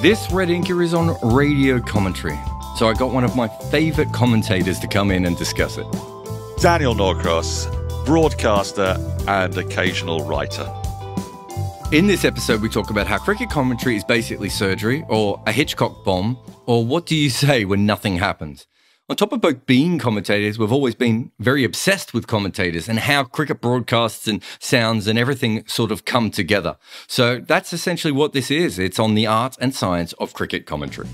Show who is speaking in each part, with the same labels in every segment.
Speaker 1: This Red Inker is on radio commentary, so I got one of my favourite commentators to come in and discuss it.
Speaker 2: Daniel Norcross, broadcaster and occasional writer.
Speaker 1: In this episode, we talk about how cricket commentary is basically surgery, or a Hitchcock bomb, or what do you say when nothing happens? On top of both being commentators, we've always been very obsessed with commentators and how cricket broadcasts and sounds and everything sort of come together. So that's essentially what this is. It's on the art and science of cricket commentary.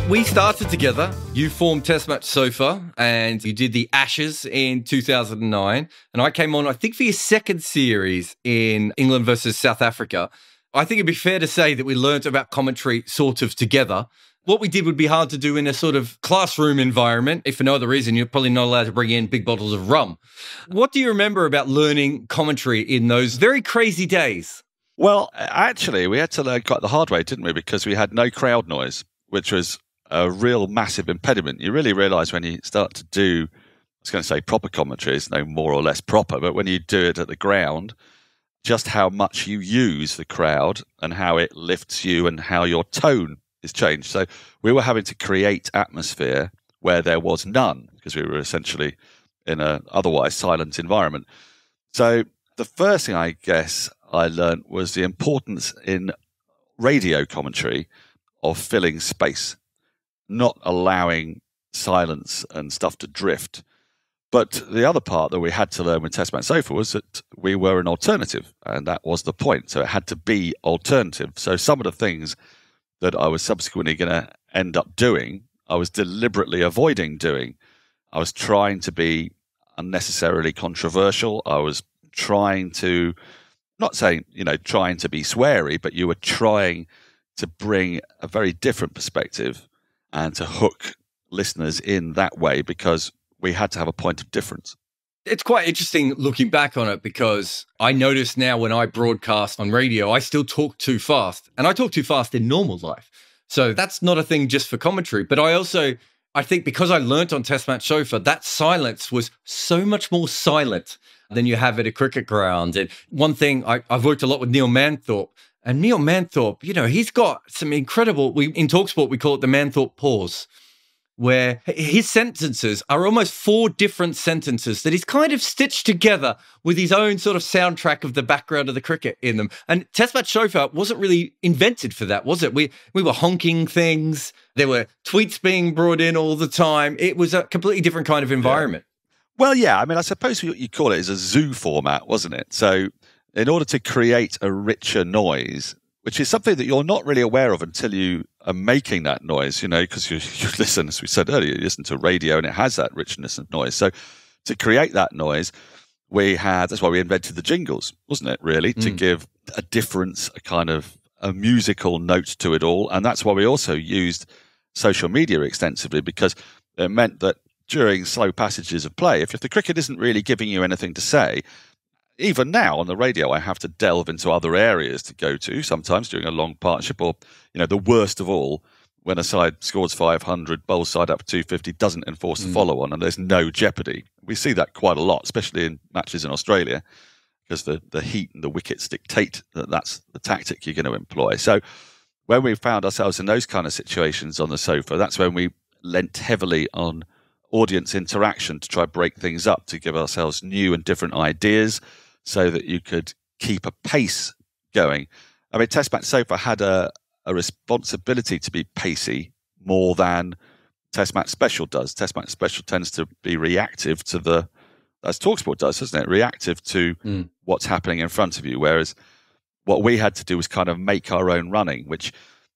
Speaker 1: We started together. You formed Test Match Sofa and you did the Ashes in 2009. And I came on, I think, for your second series in England versus South Africa. I think it'd be fair to say that we learnt about commentary sort of together. What we did would be hard to do in a sort of classroom environment. If for no other reason, you're probably not allowed to bring in big bottles of rum. What do you remember about learning commentary in those very crazy days?
Speaker 2: Well, actually, we had to learn quite the hard way, didn't we? Because we had no crowd noise, which was a real massive impediment. You really realise when you start to do, I was going to say proper commentary, it's no more or less proper, but when you do it at the ground, just how much you use the crowd and how it lifts you and how your tone is changed. So we were having to create atmosphere where there was none because we were essentially in an otherwise silent environment. So the first thing I guess I learned was the importance in radio commentary of filling space, not allowing silence and stuff to drift. But the other part that we had to learn with Test Match Sofa was that we were an alternative, and that was the point. So it had to be alternative. So some of the things that I was subsequently going to end up doing, I was deliberately avoiding doing. I was trying to be unnecessarily controversial. I was trying to, not saying, trying to be sweary, but you were trying to bring a very different perspective and to hook listeners in that way because we had to have a point of difference.
Speaker 1: It's quite interesting looking back on it because I notice now when I broadcast on radio, I still talk too fast. And I talk too fast in normal life. So that's not a thing just for commentary. But I think because I learnt on Test Match Sofa, that silence was so much more silent than you have at a cricket ground. And one thing, I've worked a lot with Neil Manthorpe. And Neil Manthorpe, he's got some incredible, in TalkSport, we call it the Manthorpe pause, where his sentences are almost 4 different sentences that he's kind of stitched together with his own sort of soundtrack of the background of the cricket in them. And Test Match Sofa wasn't really invented for that, was it? We were honking things. There were tweets being brought in all the time. It was a completely different kind of environment.
Speaker 2: Yeah. Well, yeah, I suppose what you call it is a zoo format, wasn't it? So in order to create a richer noise, which is something that you're not really aware of until you are making that noise, because you listen, as we said earlier, you listen to radio and it has that richness of noise. So to create that noise, that's why we invented the jingles, wasn't it, really, to give a difference, a kind of a musical note to it all. And that's why we also used social media extensively because it meant that during slow passages of play, if the cricket isn't really giving you anything to say, even now on the radio, I have to delve into other areas to go to, sometimes during a long partnership or, the worst of all, when a side scores 500, bowls side up 250, doesn't enforce the follow-on and there's no jeopardy. We see that quite a lot, especially in matches in Australia, because the heat and the wickets dictate that that's the tactic you're going to employ. So when we found ourselves in those kind of situations on the sofa, that's when we lent heavily on audience interaction to try break things up, to give ourselves new and different ideas, so that you could keep a pace going. Test Match Sofa had a responsibility to be pacey more than Test Match Special does. Test Match Special tends to be reactive to as TalkSport does, doesn't it? Reactive to what's happening in front of you. Whereas what we had to do was kind of make our own running, which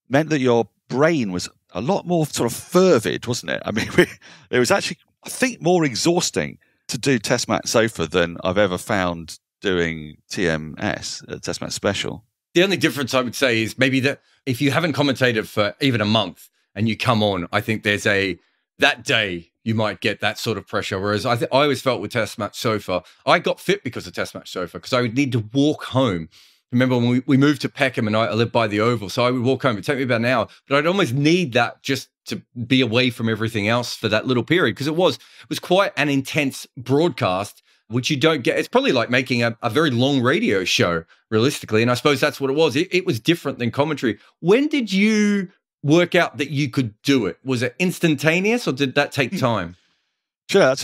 Speaker 2: meant that your brain was a lot more sort of fervid, wasn't it? It was actually, I think, more exhausting to do Test Match Sofa than I've ever found doing TMS, Test Match Special.
Speaker 1: The only difference I would say is maybe that if you haven't commentated for even a month and you come on, I think there's that day you might get that sort of pressure. Whereas I always felt with Test Match Sofa, I got fit because of Test Match Sofa because I would need to walk home. Remember when we moved to Peckham and I lived by the Oval, so I would walk home. It'd take me about an hour, but I'd almost need that just to be away from everything else for that little period because it was quite an intense broadcast. which you don't get. It's probably like making a very long radio show, realistically. And I suppose that's what it was. It was different than commentary. When did you work out that you could do it? Was it instantaneous or did that take time?
Speaker 2: Sure,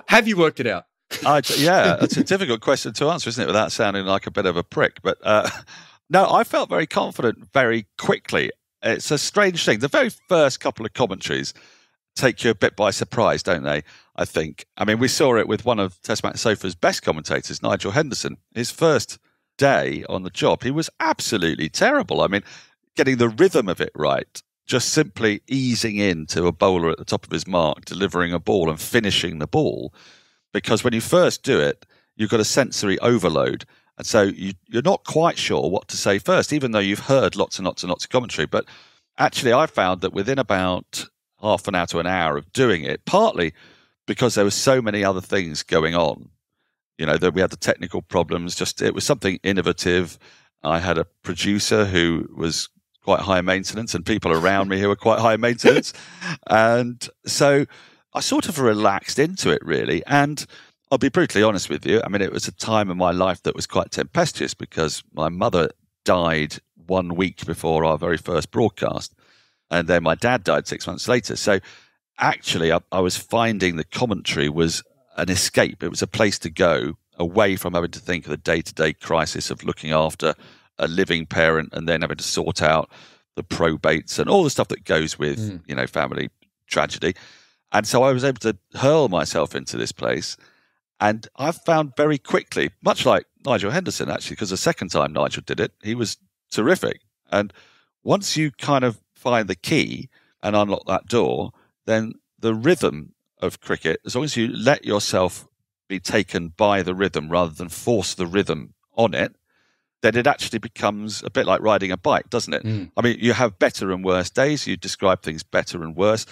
Speaker 1: have you worked it out?
Speaker 2: Yeah, that's a difficult question to answer, isn't it, without sounding like a bit of a prick. But no, I felt very confident very quickly. It's a strange thing. The very first couple of commentaries take you a bit by surprise, don't they? I think. I mean, we saw it with one of Test Match Sofa's best commentators, Nigel Henderson. His first day on the job, he was absolutely terrible. I mean, getting the rhythm of it right, just simply easing into a bowler at the top of his mark, delivering a ball and finishing the ball. Because when you first do it, you've got a sensory overload. And so you're not quite sure what to say first, even though you've heard lots and lots and lots of commentary. But actually, I found that within about half an hour to an hour of doing it, partly because there were so many other things going on, that we had the technical problems, it was something innovative. I had a producer who was quite high maintenance and people around me who were quite high maintenance. And so I sort of relaxed into it, really. And I'll be brutally honest with you. I mean, it was a time in my life that was quite tempestuous because my mother died 1 week before our very first broadcast. And then my dad died 6 months later. So actually, I was finding the commentary was an escape. It was a place to go away from having to think of the day-to-day crisis of looking after a living parent and then having to sort out the probates and all the stuff that goes with, family tragedy. And so I was able to hurl myself into this place. And I found very quickly, much like Nigel Henderson, actually, because the second time Nigel did it, he was terrific. And once you kind of find the key and unlock that door, then the rhythm of cricket, as long as you let yourself be taken by the rhythm rather than force the rhythm on it, then it actually becomes a bit like riding a bike, doesn't it? I mean, you have better and worse days, you describe things better and worse,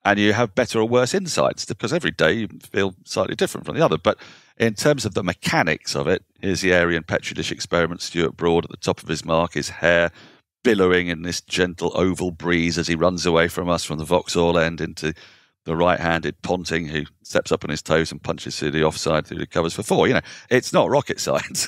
Speaker 2: and you have better or worse insights because every day you feel slightly different from the other. But in terms of the mechanics of it, here's the Aryan Petri dish experiment, Stuart Broad at the top of his mark, his hair billowing in this gentle oval breeze as he runs away from us from the Vauxhall end into the right-handed Ponting who steps up on his toes and punches through the offside through the covers for four. It's not rocket science.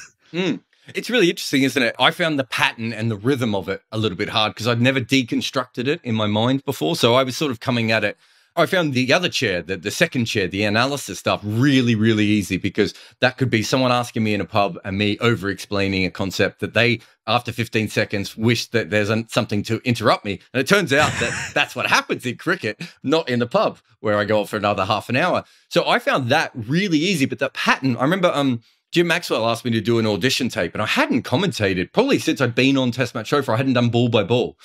Speaker 1: It's really interesting, isn't it? I found the pattern and the rhythm of it a little bit hard because I'd never deconstructed it in my mind before. So I was sort of coming at it. I found the other chair, the second chair, the analysis stuff, really, really easy because that could be someone asking me in a pub and me over-explaining a concept that they, after 15 seconds, wish that there's something to interrupt me. And it turns out that that's what happens in cricket, not in the pub where I go off for another half an hour. So I found that really easy. But the pattern, I remember Jim Maxwell asked me to do an audition tape and I hadn't commentated probably since I'd been on Test Match Sofa. I hadn't done ball by ball.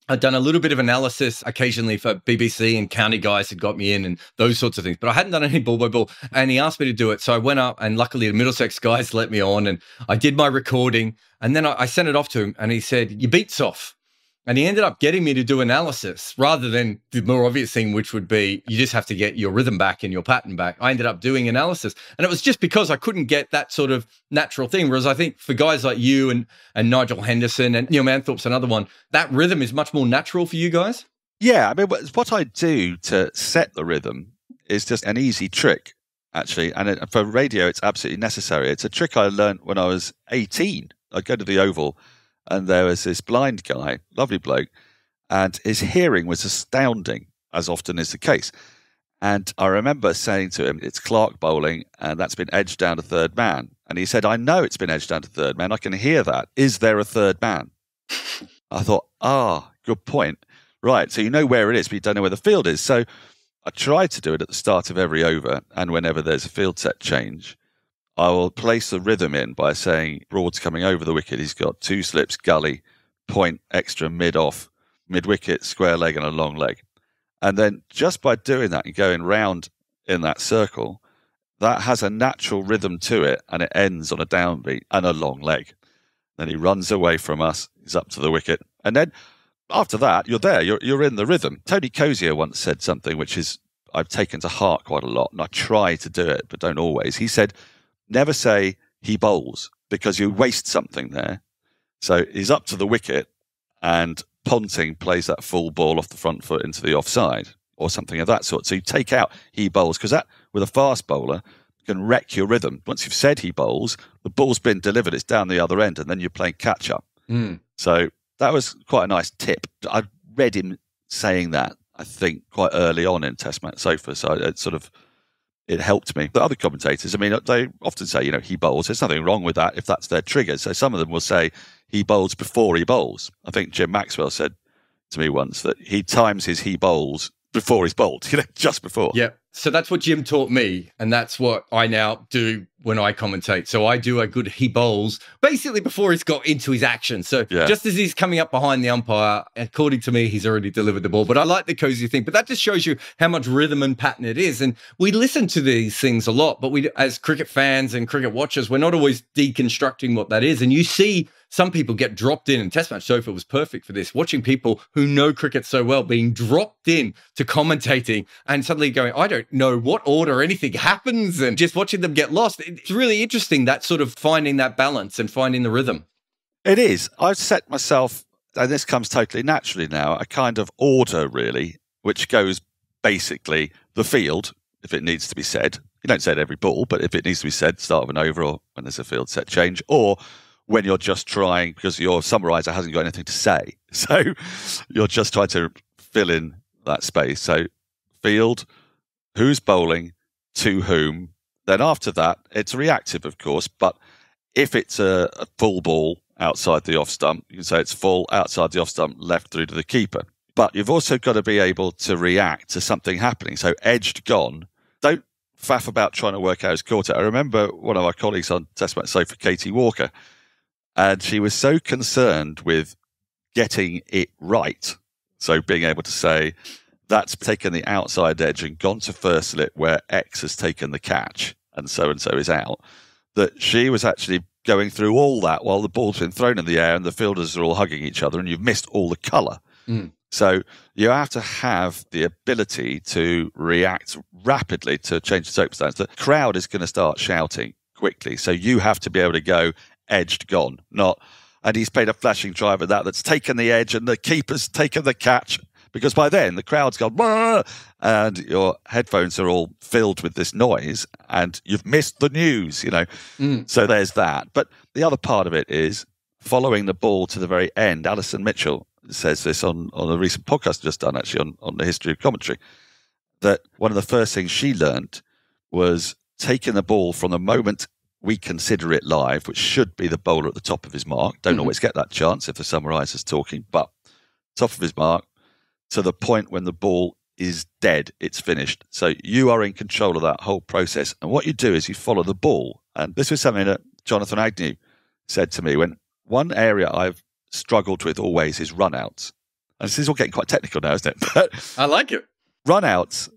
Speaker 1: I'd done a little bit of analysis occasionally for BBC and county guys had got me in and those sorts of things, but I hadn't done any ball by ball. And he asked me to do it. So I went up and luckily the Middlesex guys let me on and I did my recording. And then I sent it off to him and he said, "Your beat's off." And he ended up getting me to do analysis rather than the more obvious thing, which would be you just have to get your rhythm back and your pattern back. I ended up doing analysis. And it was just because I couldn't get that sort of natural thing. Whereas I think for guys like you and Nigel Henderson and Neil Manthorpe's another one, that rhythm is much more natural for you guys.
Speaker 2: Yeah, I mean, what I do to set the rhythm is just an easy trick, actually. And for radio, it's absolutely necessary. It's a trick I learned when I was 18. I'd go to the Oval and there was this blind guy, lovely bloke, and his hearing was astounding, as often is the case. And I remember saying to him, "It's Clark bowling, and that's been edged down to third man." And he said, "I know it's been edged down to third man. I can hear that. Is there a third man?" I thought, good point. Right, so you know where it is, but you don't know where the field is. So I tried to do it at the start of every over, and whenever there's a field set change, I will place the rhythm in by saying, Broad's coming over the wicket. He's got 2 slips, gully, point, extra, mid-off, mid-wicket, square leg and a long leg. And then just by doing that and going round in that circle, that has a natural rhythm to it and it ends on a downbeat and a long leg. Then he runs away from us. He's up to the wicket. And then after that, you're there. You're in the rhythm. Tony Cozier once said something which is I've taken to heart quite a lot, and I try to do it, but don't always. He said, never say he bowls because you waste something there. So he's up to the wicket and Ponting plays that full ball off the front foot into the offside or something of that sort. So you take out he bowls because that, with a fast bowler, can wreck your rhythm. Once you've said he bowls, the ball's been delivered, it's down the other end, and then you're playing catch up. So that was quite a nice tip. I read him saying that, I think, quite early on in Test Match Sofa, so it helped me. The other commentators, I mean, they often say, he bowls. There's nothing wrong with that if that's their trigger. So some of them will say he bowls before he bowls. I think Jim Maxwell said to me once that he times his he bowls before he's bowled, just before.
Speaker 1: Yeah. So that's what Jim taught me, and that's what I now do when I commentate. So I do a good he bowls basically before he's got into his action. So just as he's coming up behind the umpire, according to me, he's already delivered the ball. But I like the cozy thing. But that just shows you how much rhythm and pattern it is. And we listen to these things a lot, but we, as cricket fans and cricket watchers, we're not always deconstructing what that is. And you see some people get dropped in, and Test Match Sofa was perfect for this, watching people who know cricket so well being dropped in to commentating and suddenly going, I don't know what order anything happens, and just watching them get lost. It's really interesting, that sort of finding that balance and finding the rhythm.
Speaker 2: It is. I've set myself, and this comes totally naturally now, a kind of order really, which goes basically the field, if it needs to be said. You don't say it every ball, but if it needs to be said, start of an over or when there's a field set change, or when you're just trying, because your summariser hasn't got anything to say. So you're just trying to fill in that space. So field, who's bowling, to whom. Then after that, it's reactive, of course. But if it's a full ball outside the off stump, you can say it's full outside the off stump, left through to the keeper. But you've also got to be able to react to something happening. So edged gone. Don't faff about trying to work out his caught it. I remember one of our colleagues on Test Match Sofa, Katie Walker, and she was so concerned with getting it right. So being able to say, that's taken the outside edge and gone to first slip where X has taken the catch and so is out, that she was actually going through all that while the ball's been thrown in the air and the fielders are all hugging each other and you've missed all the colour. So you have to have the ability to react rapidly to change the circumstance. The crowd is going to start shouting quickly. So you have to be able to go edged gone, not, and he's played a flashing drive at that's taken the edge and the keeper's taken the catch, because by then the crowd's gone, Wah! And your headphones are all filled with this noise and you've missed the news, So there's that. But the other part of it is following the ball to the very end. Alison Mitchell says this on a recent podcast just done, actually, on the history of commentary, that one of the first things she learned was taking the ball from the moment we consider it live, which should be the bowler at the top of his mark. Don't always get that chance if the summariser's talking, but top of his mark to the point when the ball is dead, it's finished. So you are in control of that whole process. And what you do is you follow the ball. And this was something that Jonathan Agnew said to me, when one area I've struggled with always is run-outs. And this is all getting quite technical now, isn't it? But
Speaker 1: I like it.
Speaker 2: Run-outs,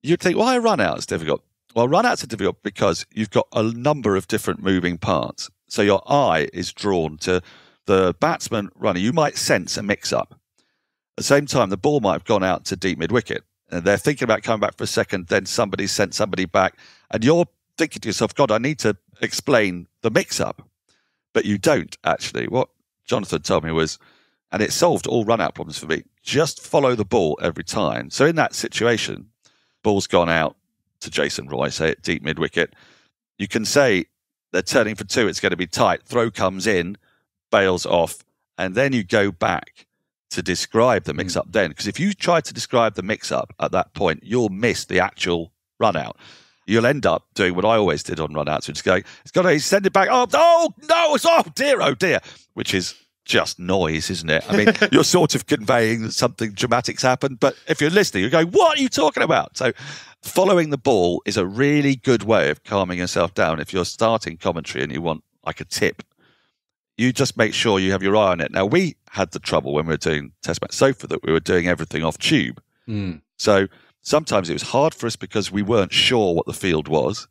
Speaker 2: you'd think, why are run-outs difficult? Well, run-outs are difficult because you've got a number of different moving parts. So your eye is drawn to the batsman running. You might sense a mix-up. At the same time, the ball might have gone out to deep mid-wicket. And they're thinking about coming back for a second, then somebody sent somebody back. And you're thinking to yourself, God, I need to explain the mix-up. But you don't, actually. What Jonathan told me was, and it solved all run-out problems for me, just follow the ball every time. So in that situation, ball's gone out to Jason Roy, say at deep mid-wicket. You can say they're turning for two, it's going to be tight. Throw comes in, bails off, and then you go back to describe the mix-up then. Because if you try to describe the mix-up at that point, you'll miss the actual run-out. You'll end up doing what I always did on run-outs, which is going, it's got to send it back. Oh, no, it's, oh dear, which is just noise, isn't it? I mean, you're sort of conveying that something dramatic's happened, but if you're listening, you're going, what are you talking about? So following the ball is a really good way of calming yourself down. If you're starting commentary and you want like a tip, you just make sure you have your eye on it. Now, we had the trouble when we were doing Test Match Sofa that we were doing everything off tube. So sometimes it was hard for us because we weren't sure what the field was.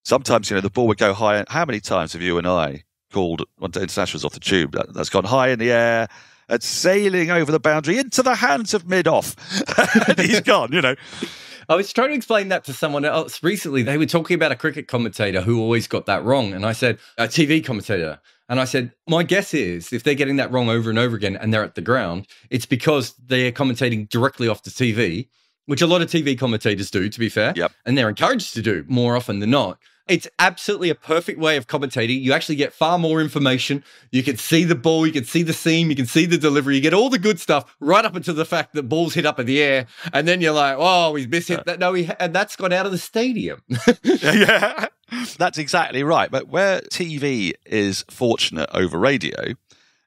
Speaker 2: Sometimes, the ball would go high. How many times have you and I called one to internationals off the tube that's gone high in the air and sailing over the boundary into the hands of mid-off? And he's gone,
Speaker 1: I was trying to explain that to someone else recently. They were talking about a cricket commentator who always got that wrong. And I said, a TV commentator. And I said, my guess is if they're getting that wrong over and over again and they're at the ground, it's because they're commentating directly off the TV. which a lot of TV commentators do, to be fair.
Speaker 2: Yep.
Speaker 1: And they're encouraged to do more often than not. It's absolutely a perfect way of commentating. You actually get far more information. You can see the ball, you can see the seam, you can see the delivery, you get all the good stuff right up until the fact that ball's hit up in the air. And then you're like, oh, he's mishit that. No, and that's gone out of the stadium.
Speaker 2: Yeah, that's exactly right. But where TV is fortunate over radio,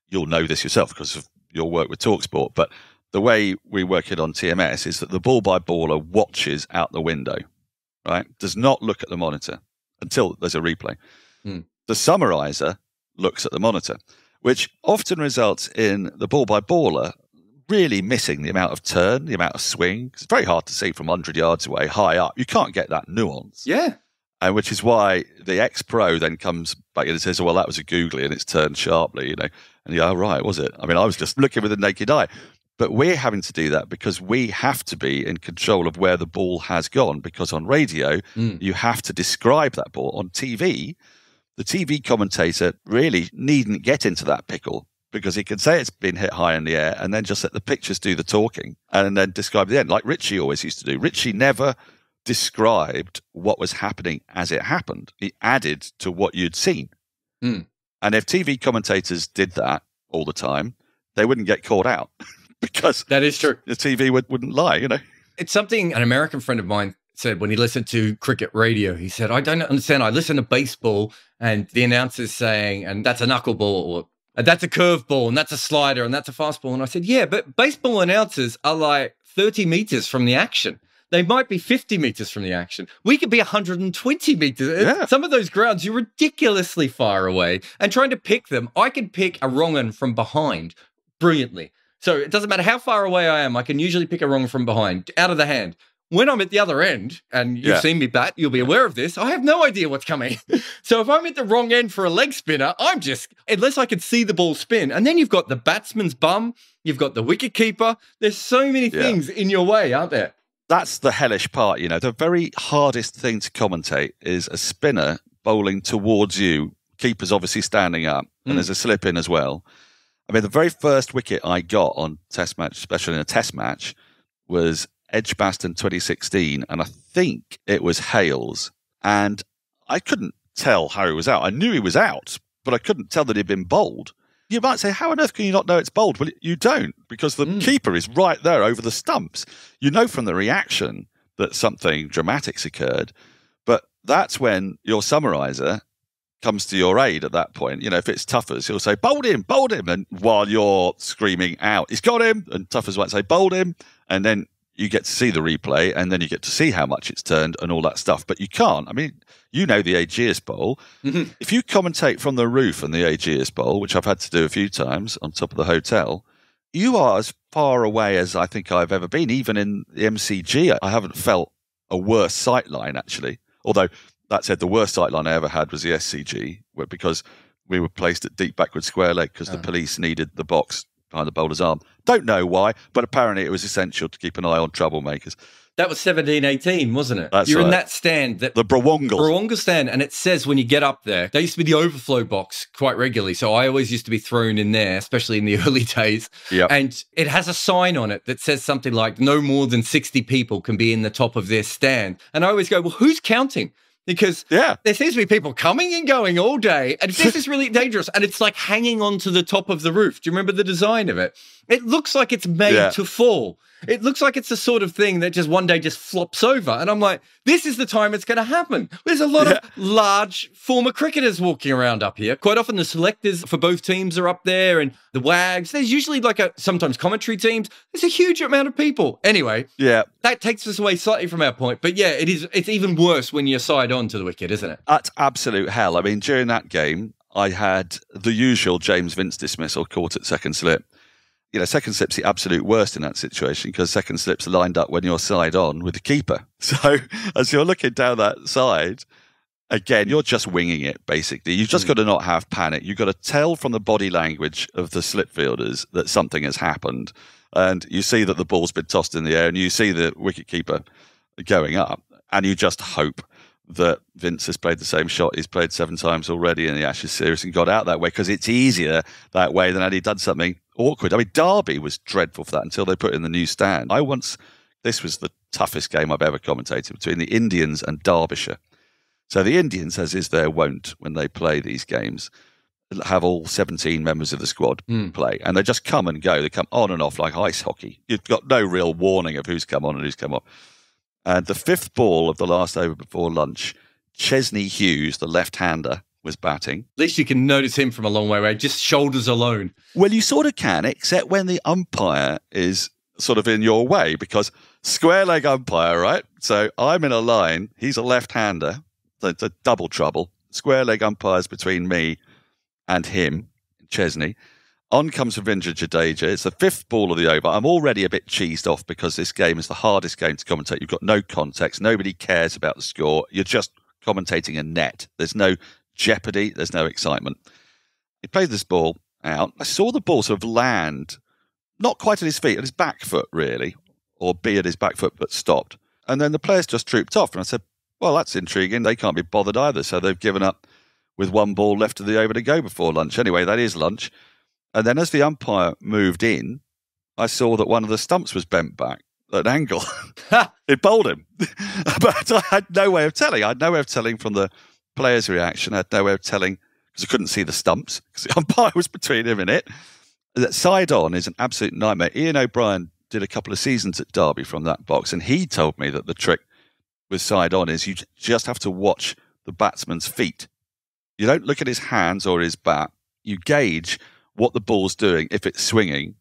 Speaker 2: you'll know this yourself because of your work with TalkSport, but the way we work it on TMS is that the ball-by-baller watches out the window, right? Does not look at the monitor until there's a replay. The summarizer looks at the monitor, which often results in the ball-by-baller really missing the amount of turn, the amount of swing. It's very hard to see from 100 yards away, high up. You can't get that nuance.
Speaker 1: Yeah.
Speaker 2: And which is why the ex-pro then comes back and says, well, that was a googly and it's turned sharply, you know. And you go, oh, right, was it? I mean, I was just looking with the naked eye. But we're having to do that because we have to be in control of where the ball has gone, because on radio, you have to describe that ball. On TV, the TV commentator really needn't get into that pickle because he can say it's been hit high in the air and then just let the pictures do the talking and then describe the end, like Richie always used to do. Richie never described what was happening as it happened. He added to what you'd seen. And if TV commentators did that all the time, they wouldn't get caught out. Because
Speaker 1: that is true.
Speaker 2: The TV wouldn't lie, you know.
Speaker 1: It's something an American friend of mine said when he listened to cricket radio. He said, I don't understand. I listen to baseball and the announcer's saying, and that's a knuckleball, or that's a curveball, and that's a slider, and that's a fastball. And I said, yeah, but baseball announcers are like 30 meters from the action. They might be 50 meters from the action. We could be 120 meters.
Speaker 2: Yeah.
Speaker 1: Some of those grounds, you're ridiculously far away. And trying to pick them, I can pick a wrong one from behind brilliantly. So it doesn't matter how far away I am, I can usually pick a wrong from behind, out of the hand. When I'm at the other end, and you've seen me bat, you'll be aware of this, I have no idea what's coming. So if I'm at the wrong end for a leg spinner, unless I can see the ball spin. And then you've got the batsman's bum, you've got the wicket keeper. There's so many things in your way, aren't there?
Speaker 2: That's the hellish part, you know. The very hardest thing to commentate is a spinner bowling towards you. Keeper's obviously standing up, and there's a slip in as well. I mean, the very first wicket I got on Test match, especially in a Test match, was Edgbaston 2016, and I think it was Hales. And I couldn't tell how he was out. I knew he was out, but I couldn't tell that he'd been bowled. You might say, how on earth can you not know it's bowled? Well, you don't, because the keeper is right there over the stumps. You know from the reaction that something dramatic's occurred, but that's when your summarizer comes to your aid at that point. You know, if it's Tuffers, he'll say, bowled him, and while you're screaming out, he's got him, and Tuffers might say, bowled him, and then you get to see the replay, and then you get to see how much it's turned and all that stuff. But you can't. I mean, you know the Aegeus Bowl. If you commentate from the roof in the Aegeus Bowl, which I've had to do a few times on top of the hotel, you are as far away as I think I've ever been. Even in the MCG, I haven't felt a worse sightline, actually. Although, that said, the worst sightline I ever had was the SCG, because we were placed at deep backward square leg because the police needed the box behind the bowler's arm. Don't know why, but apparently it was essential to keep an eye on troublemakers.
Speaker 1: That was 17-18, wasn't it?
Speaker 2: That's
Speaker 1: You're
Speaker 2: right.
Speaker 1: in that stand. The Brawongle stand, and it says when you get up there, there used to be the overflow box quite regularly, so I always used to be thrown in there, especially in the early days.
Speaker 2: Yep.
Speaker 1: And it has a sign on it that says something like, no more than 60 people can be in the top of this stand. And I always go, well, who's counting? Because there seems to be people coming and going all day. And this is really dangerous. And it's like hanging onto the top of the roof. Do you remember the design of it? It looks like it's made to fall. It looks like it's the sort of thing that just one day just flops over. And I'm like, this is the time it's going to happen. There's a lot of large former cricketers walking around up here. Quite often the selectors for both teams are up there and the WAGs. There's usually sometimes commentary teams. There's a huge amount of people. Anyway, that takes us away slightly from our point. But yeah, it's even worse when you're side on to the wicket, isn't it?
Speaker 2: That's absolute hell. I mean, during that game, I had the usual James Vince dismissal caught at second slip. You know, second slip's the absolute worst in that situation because second slip's lined up when you're side on with the keeper. So as you're looking down that side, again, you're just winging it, basically. You've just got to not have panic. You've got to tell from the body language of the slip fielders that something has happened. And you see that the ball's been tossed in the air and you see the wicketkeeper going up. And you just hope that Vince has played the same shot he's played 7 times already in the Ashes series and got out that way because it's easier that way than had he done something awkward. I mean, Derby was dreadful for that until they put in the new stand. I once This was the toughest game I've ever commentated, between the Indians and Derbyshire. So the Indians, as is their wont when they play these games, have all 17 members of the squad play, and they just come and go. They come on and off like ice hockey. You've got no real warning of who's come on and who's come off. And the fifth ball of the last over before lunch, Chesney Hughes, the left-hander, was batting.
Speaker 1: At least you can notice him from a long way away, just shoulders alone.
Speaker 2: Well, you sort of can, except when the umpire is sort of in your way, because square leg umpire, right? So I'm in a line, he's a left-hander, so it's a double trouble. Square leg umpires between me and him, Chesney. On comes Ravindra Jadeja. It's the fifth ball of the over. I'm already a bit cheesed off because this game is the hardest game to commentate. You've got no context. Nobody cares about the score. You're just commentating a net. There's no jeopardy. There's no excitement. He played this ball out. I saw the ball sort of land, not quite at his feet, at his back foot, really, or be at his back foot, but stopped. And then the players just trooped off. And I said, well, that's intriguing. They can't be bothered either. So they've given up with one ball left of the over to go before lunch. Anyway, that is lunch. And then as the umpire moved in, I saw that one of the stumps was bent back at an angle. It bowled him. But I had no way of telling. I had no way of telling from the player's reaction. I had no way of telling because I couldn't see the stumps because the umpire was between him and it. That side on is an absolute nightmare. Ian O'Brien did a couple of seasons at Derby from that box, and he told me that the trick with side on is you just have to watch the batsman's feet. You don't look at his hands or his bat. You gauge what the ball's doing if it's swinging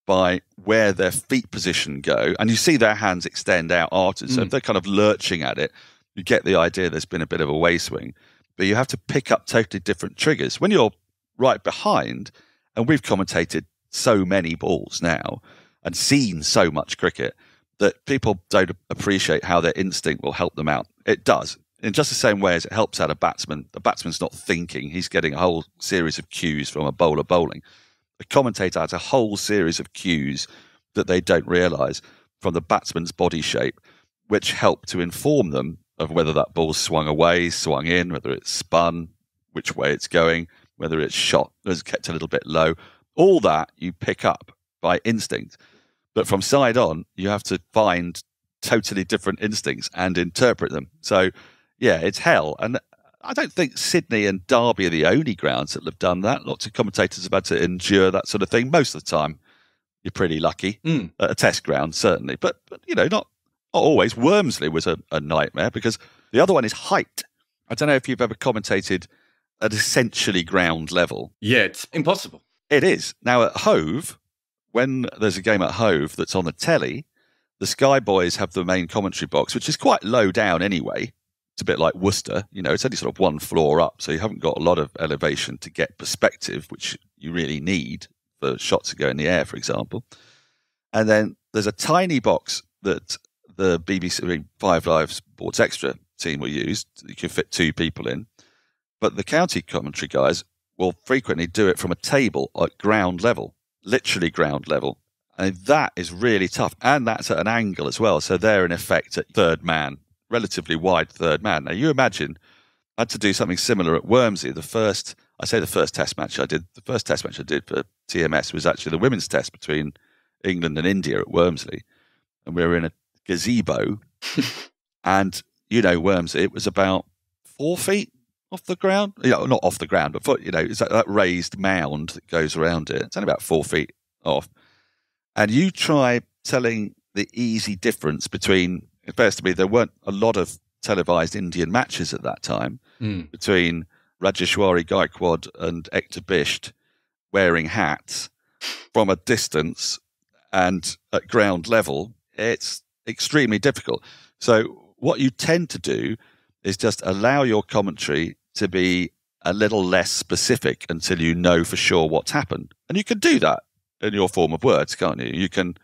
Speaker 2: by where their feet position go. And you see their hands extend out afterwards. So if they're kind of lurching at it, you get the idea there's been a bit of a way swing. But you have to pick up totally different triggers. When you're right behind, and we've commentated so many balls now and seen so much cricket, that people don't appreciate how their instinct will help them out. It does. In just the same way as it helps out a batsman, the batsman's not thinking. He's getting a whole series of cues from a bowler bowling. The commentator has a whole series of cues that they don't realise from the batsman's body shape, which help to inform them of whether that ball's swung away, swung in, whether it's spun, which way it's going, whether it's shot, whether it's kept a little bit low. All that you pick up by instinct. But from side on, you have to find totally different instincts and interpret them. So, yeah, it's hell. And I don't think Sydney and Derby are the only grounds that have done that. Lots of commentators have had to endure that sort of thing. Most of the time, you're pretty lucky at a test ground, certainly. But you know, not always. Wormsley was a nightmare because the other one is height. I don't know if you've ever commentated at essentially ground level.
Speaker 1: Yeah, it's impossible.
Speaker 2: It is. Now, at Hove, when there's a game at Hove that's on the telly, the Sky Boys have the main commentary box, which is quite low down anyway. It's a bit like Worcester, you know, it's only sort of one floor up, so you haven't got a lot of elevation to get perspective, which you really need for shots to go in the air, for example. And then there's a tiny box that the BBC Five Live Sports Extra team will use. You can fit two people in. But the county commentary guys will frequently do it from a table at ground level, literally ground level. And that is really tough. And that's at an angle as well. So they're in effect at third man, relatively wide third man. Now, you imagine I had to do something similar at Wormsley. The first test match I did for TMS was actually the women's test between England and India at Wormsley. And we were in a gazebo. And, you know, Wormsley, it was about 4 feet off the ground. You know, not off the ground, but, you know, it's that raised mound that goes around it. It's only about 4 feet off. And you try telling the easy difference between, it appears to me there weren't a lot of televised Indian matches at that time, between Rajeshwari Gaikwad and Ekta Bisht wearing hats from a distance and at ground level. It's extremely difficult. So what you tend to do is just allow your commentary to be a little less specific until you know for sure what's happened. And you can do that in your form of words, can't you? You can,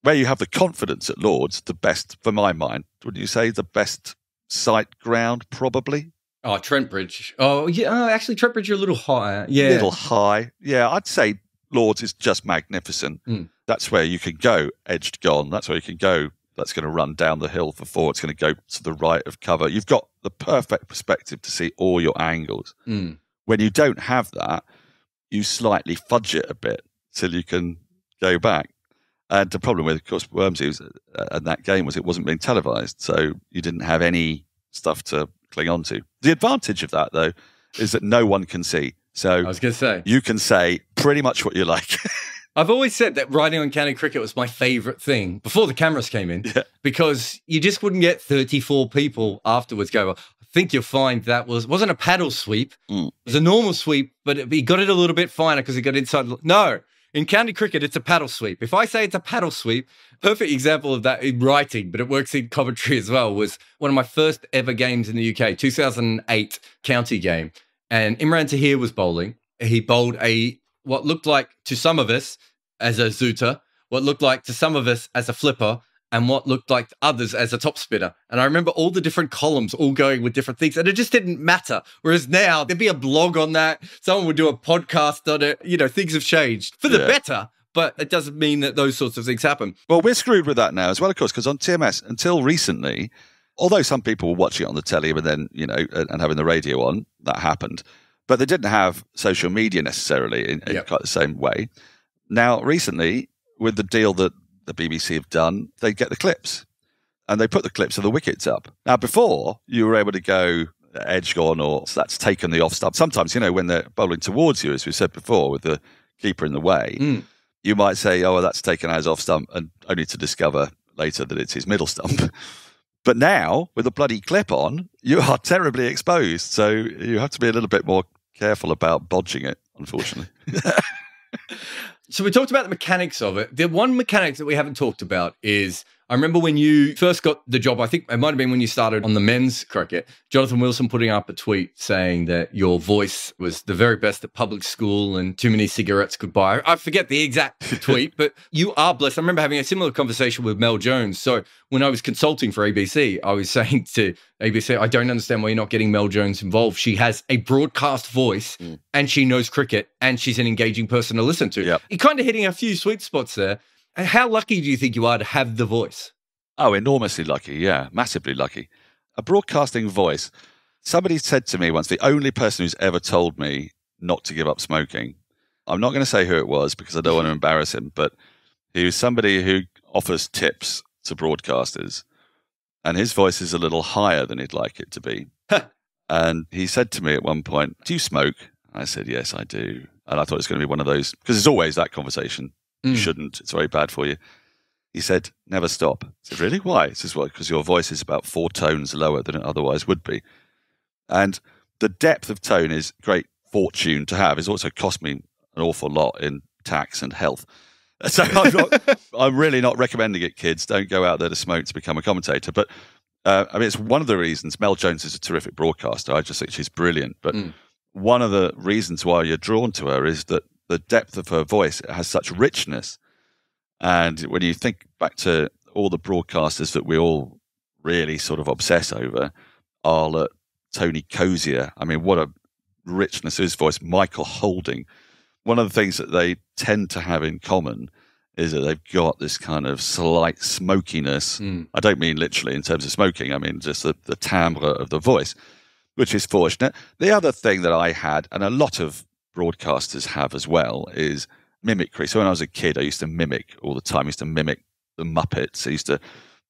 Speaker 2: where you have the confidence at Lord's, the best, for my mind, would you say the best site ground, probably?
Speaker 1: Oh, Trent Bridge. Oh, yeah, actually, Trent Bridge, you're a little higher. Yeah.
Speaker 2: Little high. Yeah, I'd say Lord's is just magnificent. That's where you can go edged gone. That's where you can go. That's going to run down the hill for 4. It's going to go to the right of cover. You've got the perfect perspective to see all your angles. When you don't have that, you slightly fudge it a bit till you can go back. And the problem with, of course, Wormsy was, and that game was it wasn't being televised, so you didn't have any stuff to cling on to. The advantage of that, though, is that no one can see. So
Speaker 1: I was going to say,
Speaker 2: you can say pretty much what you like.
Speaker 1: I've always said that writing on county cricket was my favourite thing before the cameras came in, because you just wouldn't get 34 people afterwards go, well, I think you'll find that wasn't a paddle sweep. It was a normal sweep, but he got it a little bit finer because he got inside. No, in county cricket, it's a paddle sweep. If I say it's a paddle sweep, perfect example of that in writing, but it works in commentary as well, was one of my first ever games in the UK, 2008 county game. And Imran Tahir was bowling. He bowled what looked like to some of us as a zooter, what looked like to some of us as a flipper, and what looked like to others as a top spinner. And I remember all the different columns all going with different things, and it just didn't matter. Whereas now there'd be a blog on that, someone would do a podcast on it. You know, things have changed for the better, but it doesn't mean that those sorts of things happen.
Speaker 2: Well, we're screwed with that now as well, of course, because on TMS, until recently, although some people were watching it on the telly and then, you know, and having the radio on, that happened. But they didn't have social media necessarily in quite the same way. Now, recently, with the deal that the BBC have done, they get the clips. And they put the clips of the wickets up. Now, before, you were able to go edge gone or that's taken the off stump. Sometimes, you know, when they're bowling towards you, as we said before, with the keeper in the way, you might say, oh, well, that's taken as off stump, and only to discover later that it's his middle stump. But now, with a bloody clip on, you are terribly exposed. So you have to be a little bit more careful about bodging it, unfortunately.
Speaker 1: So we talked about the mechanics of it. The one mechanic that we haven't talked about is, I remember when you first got the job, I think it might have been when you started on the men's cricket, Jonathan Wilson putting up a tweet saying that your voice was the very best at public school and too many cigarettes could buy. I forget the exact tweet, but you are blessed. I remember having a similar conversation with Mel Jones. So when I was consulting for ABC, I was saying to ABC, I don't understand why you're not getting Mel Jones involved. She has a broadcast voice and she knows cricket and she's an engaging person to listen to. You're kind of hitting a few sweet spots there. How lucky do you think you are to have the voice?
Speaker 2: Oh, enormously lucky, yeah. Massively lucky. A broadcasting voice. Somebody said to me once, the only person who's ever told me not to give up smoking, I'm not going to say who it was because I don't want to embarrass him, but he was somebody who offers tips to broadcasters, and his voice is a little higher than he'd like it to be. And he said to me at one point, do you smoke? I said, yes, I do. And I thought it was going to be one of those, because there's always that conversation. You shouldn't. It's very bad for you. He said, never stop. I said, really? Why? He says, well, because your voice is about 4 tones lower than it otherwise would be. And the depth of tone is great fortune to have. It's also cost me an awful lot in tax and health. So I'm really not recommending it, kids. Don't go out there to smoke to become a commentator. But I mean, it's one of the reasons. Mel Jones is a terrific broadcaster. I just think she's brilliant. But one of the reasons why you're drawn to her is that the depth of her voice has such richness. And when you think back to all the broadcasters that we all really sort of obsess over, Arlott, Tony Cozier, I mean, what a richness of his voice, Michael Holding. One of the things that they tend to have in common is that they've got this kind of slight smokiness. I don't mean literally in terms of smoking, I mean just the timbre of the voice, which is fortunate. The other thing that I had, and a lot of broadcasters have as well, is mimicry. So when I was a kid, I used to mimic all the time. I used to mimic the Muppets. I used to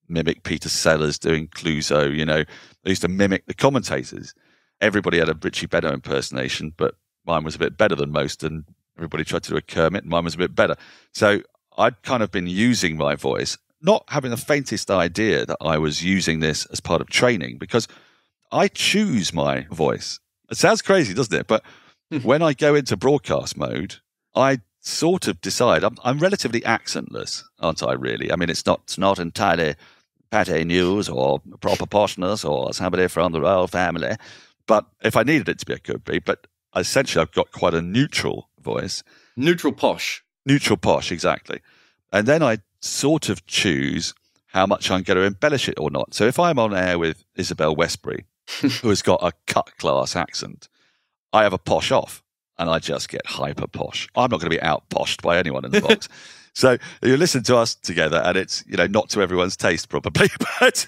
Speaker 2: mimic Peter Sellers doing Clouseau. You know, I used to mimic the commentators. Everybody had a Richie Benaud impersonation, but mine was a bit better than most. And everybody tried to do a Kermit, and mine was a bit better. So I'd kind of been using my voice, not having the faintest idea that I was using this as part of training, because I choose my voice. It sounds crazy, doesn't it? But when I go into broadcast mode, I sort of decide I'm relatively accentless, aren't I? Really, I mean, it's not entirely pate news or proper poshness or somebody from the royal family. But if I needed it to be, it could be. But essentially, I've got quite a neutral voice,
Speaker 1: neutral posh,
Speaker 2: exactly. And then I sort of choose how much I'm going to embellish it or not. So if I'm on air with Isabel Westbury, who has got a cut class accent, I have a posh off. And I just get hyper posh. I'm not going to be out poshed by anyone in the box. So you listen to us together, and it's, you know, not to everyone's taste probably, but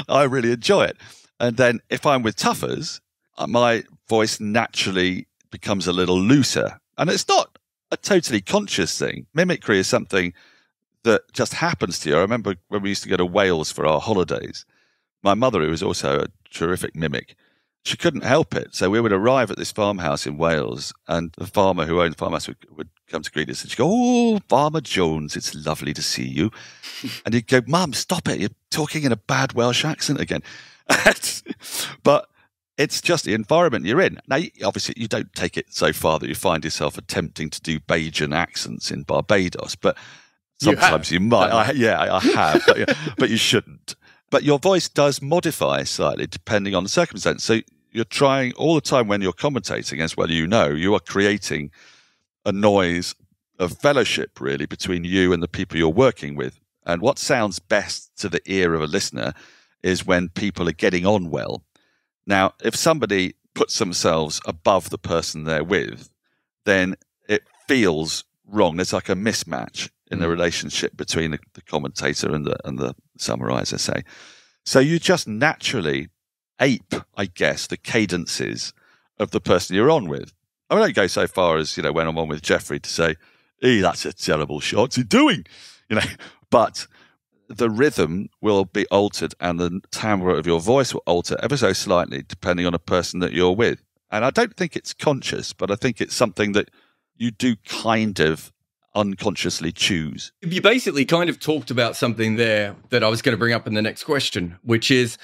Speaker 2: I really enjoy it. And then if I'm with toughers, my voice naturally becomes a little looser. And it's not a totally conscious thing. Mimicry is something that just happens to you. I remember when we used to go to Wales for our holidays, my mother, who was also a terrific mimic, she couldn't help it. So we would arrive at this farmhouse in Wales, and the farmer who owned the farmhouse would come to greet us, and she'd go, "Oh, Farmer Jones, it's lovely to see you." And he'd go, "Mum, stop it. You're talking in a bad Welsh accent again." But it's just the environment you're in. Now, obviously, you don't take it so far that you find yourself attempting to do Bajan accents in Barbados, but sometimes you might. I have, but you shouldn't. But your voice does modify slightly depending on the circumstance. So you're trying all the time when you're commentating, as well you are creating a noise of fellowship, really, between you and the people you're working with. And what sounds best to the ear of a listener is when people are getting on well. Now, if somebody puts themselves above the person they're with, then it feels wrong. There's like a mismatch in the relationship between the commentator and the summarizer, say. So you just naturally ape, I guess, the cadences of the person you're on with. I don't go so far as, when I'm on with Jeffrey to say, "Hey, that's a terrible shot. What's he doing?" But the rhythm will be altered and the timbre of your voice will alter ever so slightly depending on the person that you're with. And I don't think it's conscious, but I think it's something that you do kind of unconsciously choose.
Speaker 1: You basically kind of talked about something there that I was going to bring up in the next question, which is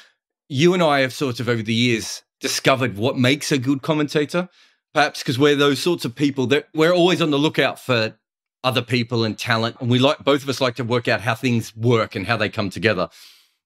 Speaker 1: you and I have sort of over the years discovered what makes a good commentator, perhaps because we're those sorts of people that we're always on the lookout for other people and talent. And both of us like to work out how things work and how they come together.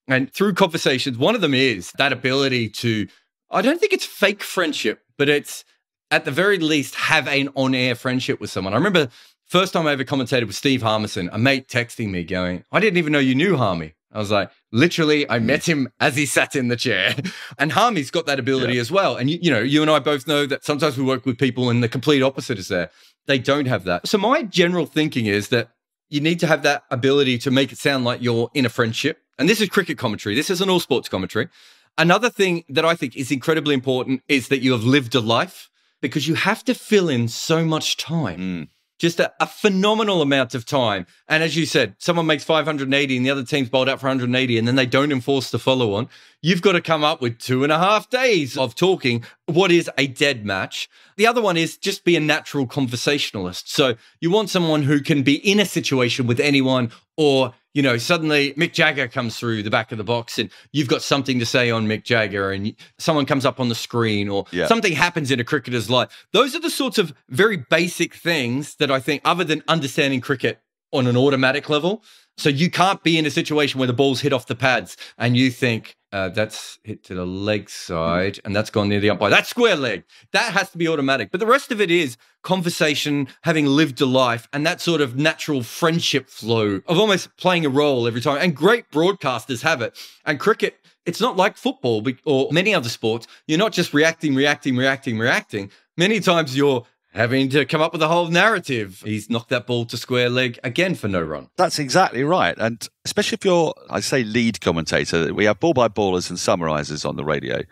Speaker 1: And through conversations, one of them is that ability to, I don't think it's fake friendship, but it's at the very least have an on-air friendship with someone. I remember first time I ever commentated with Steve Harmison, a mate texting me going, "I didn't even know you knew Harmy." I was like, literally, I met him as he sat in the chair. And Harmy's got that ability as well. And, you and I both know that sometimes we work with people and the complete opposite is there. They don't have that. So my general thinking is that you need to have that ability to make it sound like you're in a friendship. And this is cricket commentary. This isn't all sports commentary. Another thing that I think is incredibly important is that you have lived a life, because you have to fill in so much time. Just a phenomenal amount of time. And as you said, someone makes 580 and the other team's bowled out for 180 and then they don't enforce the follow on. You've got to come up with 2.5 days of talking what is a dead match. The other one is just be a natural conversationalist. So you want someone who can be in a situation with anyone, or, suddenly Mick Jagger comes through the back of the box and you've got something to say on Mick Jagger, and someone comes up on the screen, or something happens in a cricketer's life. Those are the sorts of very basic things that I think, other than understanding cricket on an automatic level. So you can't be in a situation where the ball's hit off the pads and you think, that's hit to the leg side and that's gone near the umpire. That's square leg. That has to be automatic. But the rest of it is conversation, having lived a life, and that sort of natural friendship flow of almost playing a role every time. And great broadcasters have it. And cricket, it's not like football or many other sports. You're not just reacting. Many times you're having to come up with a whole narrative. He's knocked that ball to square leg again for no run.
Speaker 2: That's exactly right. And especially if you're, I say, lead commentator, we have ball-by-ballers and summarisers on the radio,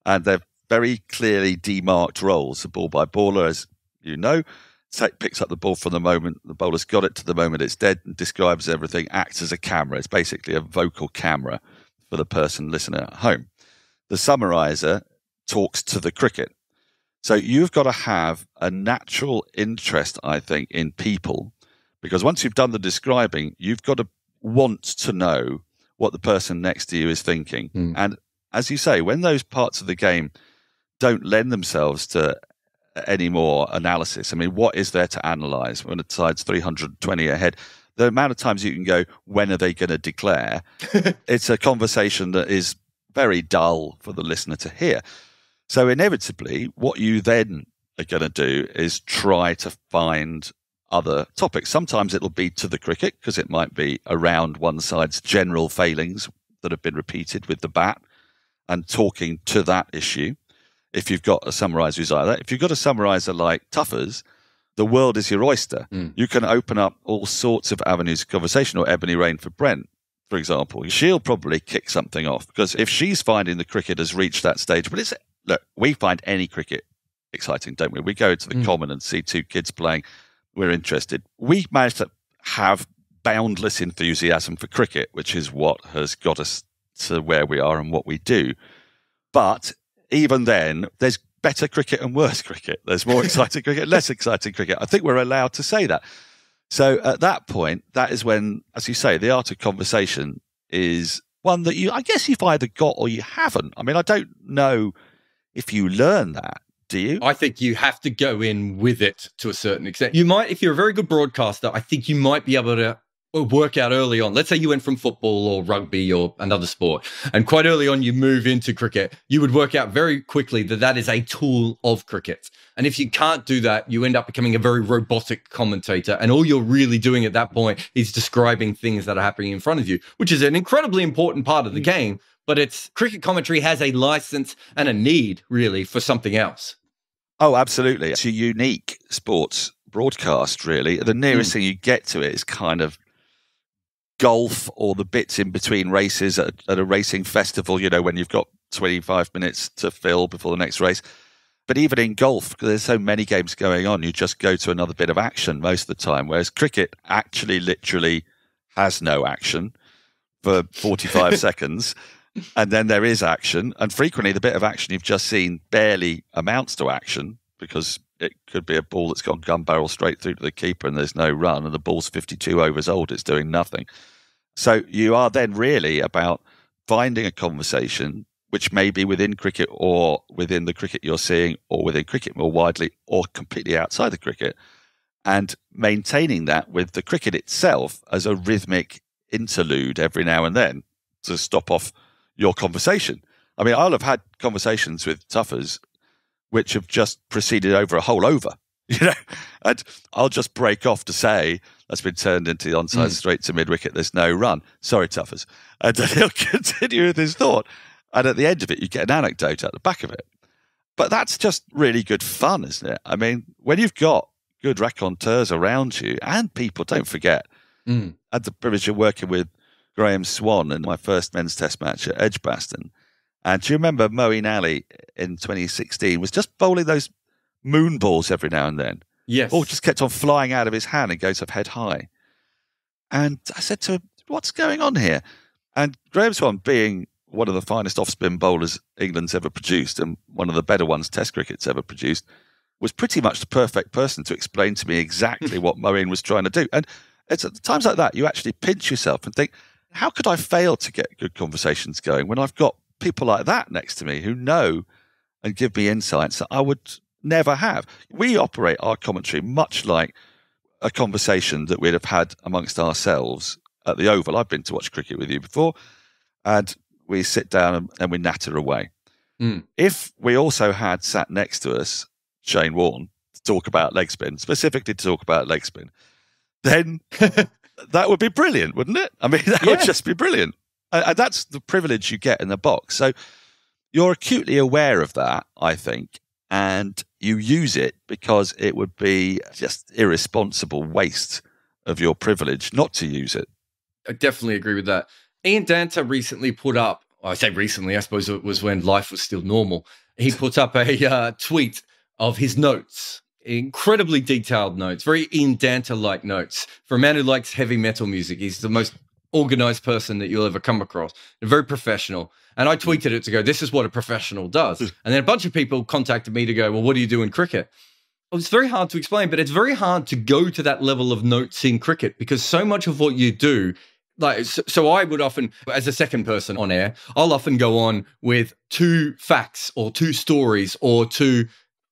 Speaker 2: and they're very clearly demarked roles. The ball-by-baller, as you know, picks up the ball from the moment the bowler's got it to the moment it's dead, and describes everything, acts as a camera. It's basically a vocal camera for the person listening at home. The summariser talks to the cricket. So you've got to have a natural interest, I think, in people, because once you've done the describing, you've got to want to know what the person next to you is thinking. And as you say, when those parts of the game don't lend themselves to any more analysis, I mean, what is there to analyse when the side's 320 ahead? The amount of times you can go, when are they going to declare? It's a conversation that is very dull for the listener to hear. So inevitably, what you then are going to do is try to find other topics. Sometimes it'll be to the cricket, because it might be around one side's general failings that have been repeated with the bat, and talking to that issue. If you've got a summariser who's like that, if you've got a summariser like Tuffers, the world is your oyster. You can open up all sorts of avenues of conversation, or Ebony Rain for Brent, for example. She'll probably kick something off, because if she's finding the cricket has reached that stage, but look, we find any cricket exciting, don't we? We go to the Common and see two kids playing. We're interested. We managed to have boundless enthusiasm for cricket, which is what has got us to where we are and what we do. But even then, there's better cricket and worse cricket. There's more exciting cricket, less exciting cricket. I think we're allowed to say that. So at that point, that is when, as you say, the art of conversation is one that I guess you've either got or you haven't. I mean, I don't know if you learn that. Do you?
Speaker 1: I think you have to go in with it to a certain extent. You might, if you're a very good broadcaster, I think you might be able to work out early on. Let's say you went from football or rugby or another sport, and quite early on you move into cricket. You would work out very quickly that that is a tool of cricket. And if you can't do that, you end up becoming a very robotic commentator. And all you're really doing at that point is describing things that are happening in front of you, which is an incredibly important part of the game. But cricket commentary has a license and a need, really, for something else.
Speaker 2: Oh, absolutely. It's a unique sports broadcast, really. The nearest thing you get to it is kind of golf or the bits in between races at a racing festival, you know, when you've got 25 minutes to fill before the next race. But even in golf, because there's so many games going on, you just go to another bit of action most of the time, whereas cricket actually literally has no action for 45 seconds. And then there is action. And frequently the bit of action you've just seen barely amounts to action, because it could be a ball that's gone gun barrel straight through to the keeper and there's no run, and the ball's 52 overs old. It's doing nothing. So you are then really about finding a conversation, which may be within cricket or within the cricket you're seeing, or within cricket more widely, or completely outside the cricket, and maintaining that with the cricket itself as a rhythmic interlude every now and then to stop off your conversation. I mean, I'll have had conversations with toughers which have just proceeded over a whole over, you know, and I'll just break off to say, that's been turned into the onside straight to mid-wicket, there's no run. Sorry, toughers. And then he'll continue with his thought. And at the end of it, you get an anecdote out the back of it. But that's just really good fun, isn't it? I mean, when you've got good raconteurs around you, and people, don't forget, I had the privilege of working with Graham Swan in my first men's test match at Edgbaston. And do you remember Moeen Ali in 2016 was just bowling those moon balls every now and then?
Speaker 1: Yes.
Speaker 2: Ball just kept on flying out of his hand and goes up head high. And I said to him, what's going on here? And Graham Swan, being one of the finest off-spin bowlers England's ever produced and one of the better ones Test cricket's ever produced, was pretty much the perfect person to explain to me exactly what Moeen was trying to do. And it's at times like that you actually pinch yourself and think, how could I fail to get good conversations going when I've got people like that next to me who know and give me insights that I would never have? We operate our commentary much like a conversation that we'd have had amongst ourselves at the Oval. I've been to watch cricket with you before, and we sit down and we natter away. If we also had sat next to us Shane Warne to talk about leg spin, specifically to talk about leg spin, then that would be brilliant, wouldn't it? I mean, that would just be brilliant. And that's the privilege you get in the box. So you're acutely aware of that, I think, and you use it because it would be just irresponsible waste of your privilege not to use it.
Speaker 1: I definitely agree with that. Ian Danter recently put up, I say recently, I suppose it was when life was still normal. He put up a tweet of his notes, incredibly detailed notes, very Ian Danter-like notes. For a man who likes heavy metal music, he's the most organized person that you'll ever come across. They're very professional. And I tweeted it to go, this is what a professional does. And then a bunch of people contacted me to go, well, what do you do in cricket? Well, it's very hard to explain, but it's very hard to go to that level of notes in cricket because so much of what you do, like, so I would often, as a second person on air, I'll often go on with 2 facts or 2 stories or 2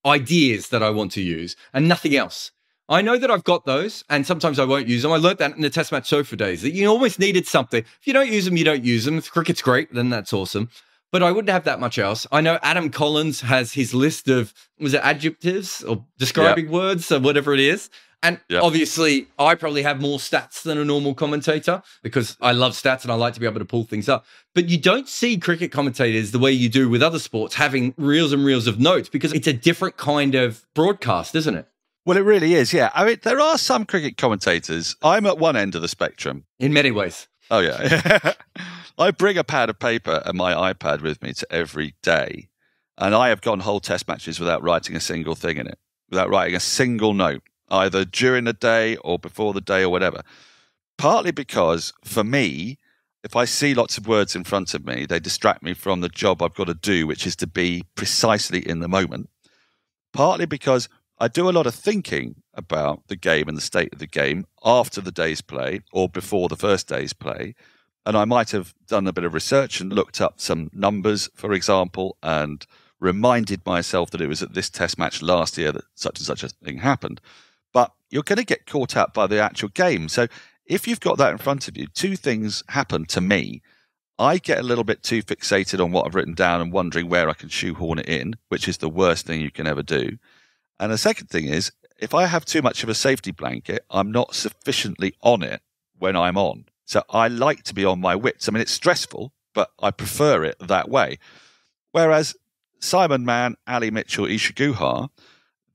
Speaker 1: ideas that I want to use and nothing else. I know that I've got those, and sometimes I won't use them. I learned that in the Test Match Sofa days, that you almost needed something. If you don't use them, you don't use them. If cricket's great, then that's awesome. But I wouldn't have that much else. I know Adam Collins has his list of, was it adjectives or describing words or whatever it is? And obviously, I probably have more stats than a normal commentator because I love stats and I like to be able to pull things up. But you don't see cricket commentators the way you do with other sports having reels and reels of notes because it's a different kind of broadcast, isn't it?
Speaker 2: Well, it really is, yeah. I mean, there are some cricket commentators. I'm at one end of the spectrum.
Speaker 1: In many ways.
Speaker 2: Oh, yeah. I bring a pad of paper and my iPad with me to every day. And I have gone whole test matches without writing a single thing in it, without writing a single note, either during the day or before the day or whatever. Partly because, for me, if I see lots of words in front of me, they distract me from the job I've got to do, which is to be precisely in the moment. Partly because I do a lot of thinking about the game and the state of the game after the day's play or before the first day's play. And I might have done a bit of research and looked up some numbers, for example, and reminded myself that it was at this test match last year that such and such a thing happened. But you're going to get caught up by the actual game. So if you've got that in front of you, two things happen to me. I get a little bit too fixated on what I've written down and wondering where I can shoehorn it in, which is the worst thing you can ever do. And the second thing is, if I have too much of a safety blanket, I'm not sufficiently on it when I'm on. So I like to be on my wits. I mean, it's stressful, but I prefer it that way. Whereas Simon Mann, Ali Mitchell, Isha Guha,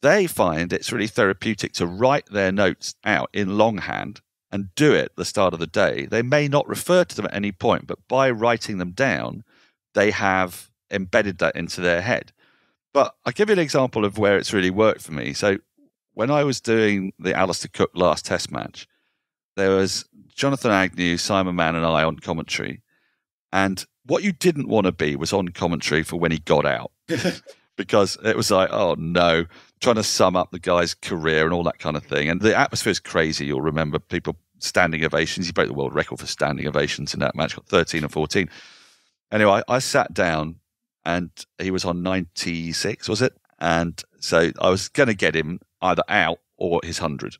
Speaker 2: they find it's really therapeutic to write their notes out in longhand and do it at the start of the day. They may not refer to them at any point, but by writing them down, they have embedded that into their head. But I'll give you an example of where it's really worked for me. So when I was doing the Alistair Cook last test match, there was Jonathan Agnew, Simon Mann and I on commentary. And what you didn't want to be was on commentary for when he got out. Because it was like, oh no, trying to sum up the guy's career and all that kind of thing. And the atmosphere is crazy. You'll remember people standing ovations. He broke the world record for standing ovations in that match, got 13 or 14. Anyway, I sat down and he was on 96, was it? And so I was going to get him either out or his 100.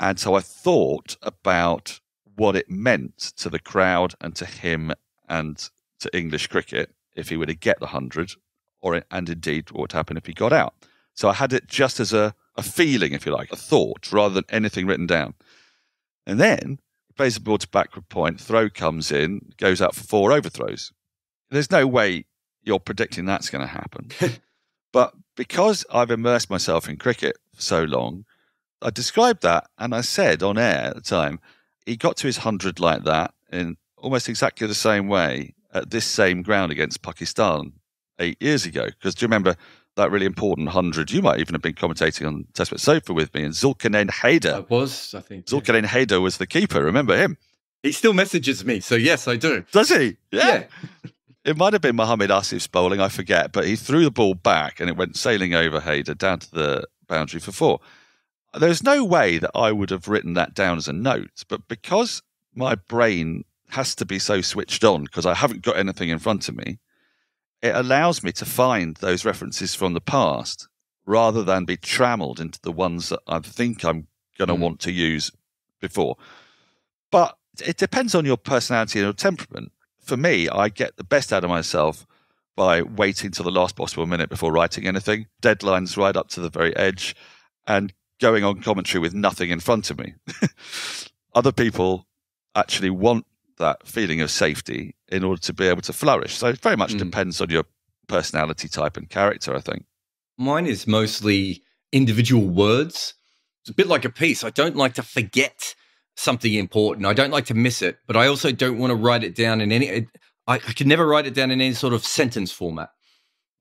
Speaker 2: And so I thought about what it meant to the crowd and to him and to English cricket if he were to get the 100, and indeed what would happen if he got out. So I had it just as a feeling, if you like, a thought, rather than anything written down. And then he plays the ball to backward point, throw comes in, goes out for 4 overthrows. There's no way you're predicting that's going to happen. But because I've immersed myself in cricket for so long, I described that and I said on air at the time, he got to his 100 like that in almost exactly the same way at this same ground against Pakistan 8 years ago. Because do you remember that really important 100? You might even have been commentating on Test Match Sofa with me, and Zulkarnain Haider.
Speaker 1: I think.
Speaker 2: Zulkarnain Haider was the keeper. Remember him?
Speaker 1: He still messages me, so yes, I do.
Speaker 2: Does he? Yeah. It might have been Mohammed Asif's bowling, I forget, but he threw the ball back and it went sailing over Haider down to the boundary for 4. There's no way that I would have written that down as a note, but because my brain has to be so switched on because I haven't got anything in front of me, it allows me to find those references from the past rather than be trammeled into the ones that I think I'm going to want to use before. But it depends on your personality and your temperament. For me, I get the best out of myself by waiting till the last possible minute before writing anything, deadlines right up to the very edge, and going on commentary with nothing in front of me. Other people actually want that feeling of safety in order to be able to flourish. So it very much depends on your personality type and character, I think.
Speaker 1: Mine is mostly individual words. It's a bit like a piece. I don't like to forget something important. I don't like to miss it, but I also don't want to write it down in any... I can never write it down in any sort of sentence format.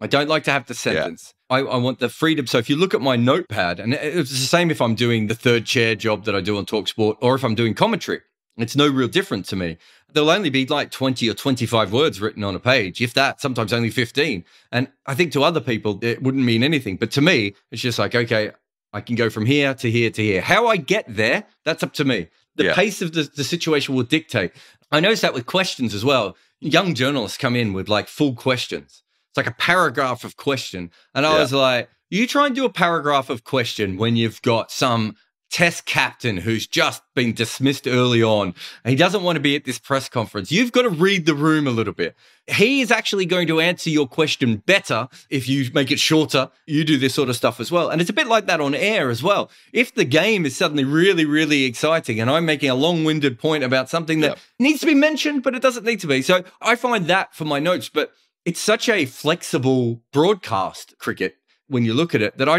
Speaker 1: I don't like to have the sentence. Yeah. I want the freedom. So if you look at my notepad, and it's the same if I'm doing the third chair job that I do on TalkSport or if I'm doing commentary. It's no real different to me. There'll only be like 20 or 25 words written on a page, if that, sometimes only 15. And I think to other people, it wouldn't mean anything. But to me, it's just like, okay, I can go from here to here to here. How I get there, that's up to me. The pace of the situation will dictate. I noticed that with questions as well. Young journalists come in with like full questions. It's like a paragraph of question. And I was like, you try and do a paragraph of question when you've got some test captain who's just been dismissed early on and he doesn't want to be at this press conference. You've got to read the room a little bit. He is actually going to answer your question better if you make it shorter. You do this sort of stuff as well. And it's a bit like that on air as well. If the game is suddenly really, really exciting and I'm making a long-winded point about something that needs to be mentioned, but it doesn't need to be. So I find that for my notes, but it's such a flexible broadcast cricket when you look at it that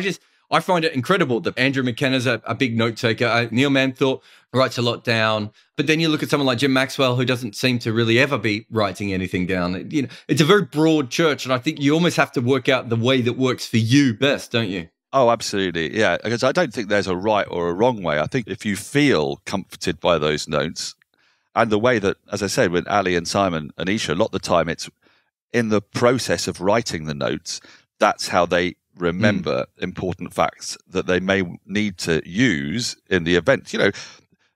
Speaker 1: I find it incredible that Andrew McKenna's a big note taker. Neil Manthorpe writes a lot down. But then you look at someone like Jim Maxwell, who doesn't seem to really ever be writing anything down. You know, it's a very broad church, and I think you almost have to work out the way that works for you best, don't you?
Speaker 2: Oh, absolutely. Yeah, because I don't think there's a right or a wrong way. I think if you feel comforted by those notes and the way that, as I said, with Ali and Simon and Isha, a lot of the time it's in the process of writing the notes, that's how they remember important facts that they may need to use in the event. You know,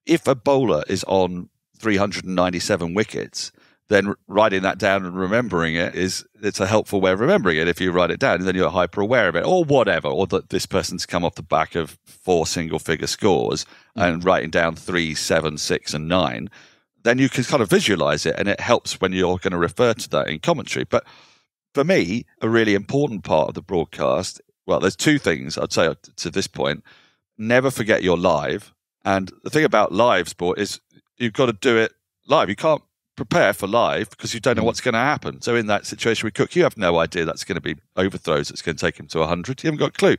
Speaker 2: if a bowler is on 397 wickets, then writing that down and remembering it's a helpful way of remembering it. If you write it down, and then you're hyper aware of it, or whatever, or that this person's come off the back of 4 single-figure scores and writing down 3, 7, 6, and 9, then you can kind of visualize it, and it helps when you're going to refer to that in commentary. But for me, a really important part of the broadcast, well, there's 2 things I'd say to this point. Never forget you're live. And the thing about live sport is you've got to do it live. You can't prepare for live because you don't know what's going to happen. So in that situation with Cook, you have no idea that's going to be overthrows that's going to take him to 100. You haven't got a clue.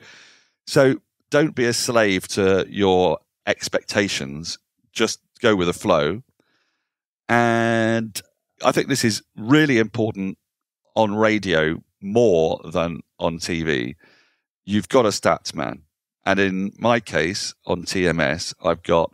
Speaker 2: So don't be a slave to your expectations. Just go with the flow. And I think this is really important on radio more than on TV. You've got a stats man. And in my case, on TMS, I've got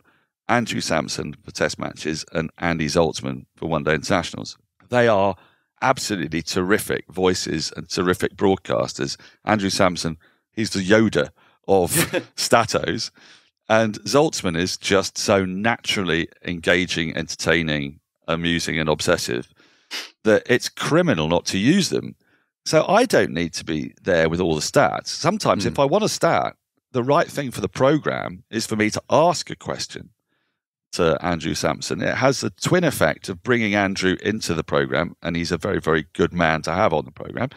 Speaker 2: Andrew Sampson for test matches and Andy Zaltzman for one-day internationals. They are absolutely terrific voices and terrific broadcasters. Andrew Sampson, he's the Yoda of Statos. And Zaltzman is just so naturally engaging, entertaining, amusing and obsessive that it's criminal not to use them. So I don't need to be there with all the stats. Sometimes if I want a stat, the right thing for the program is for me to ask a question to Andrew Sampson. It has the twin effect of bringing Andrew into the program, and he's a very, very good man to have on the program.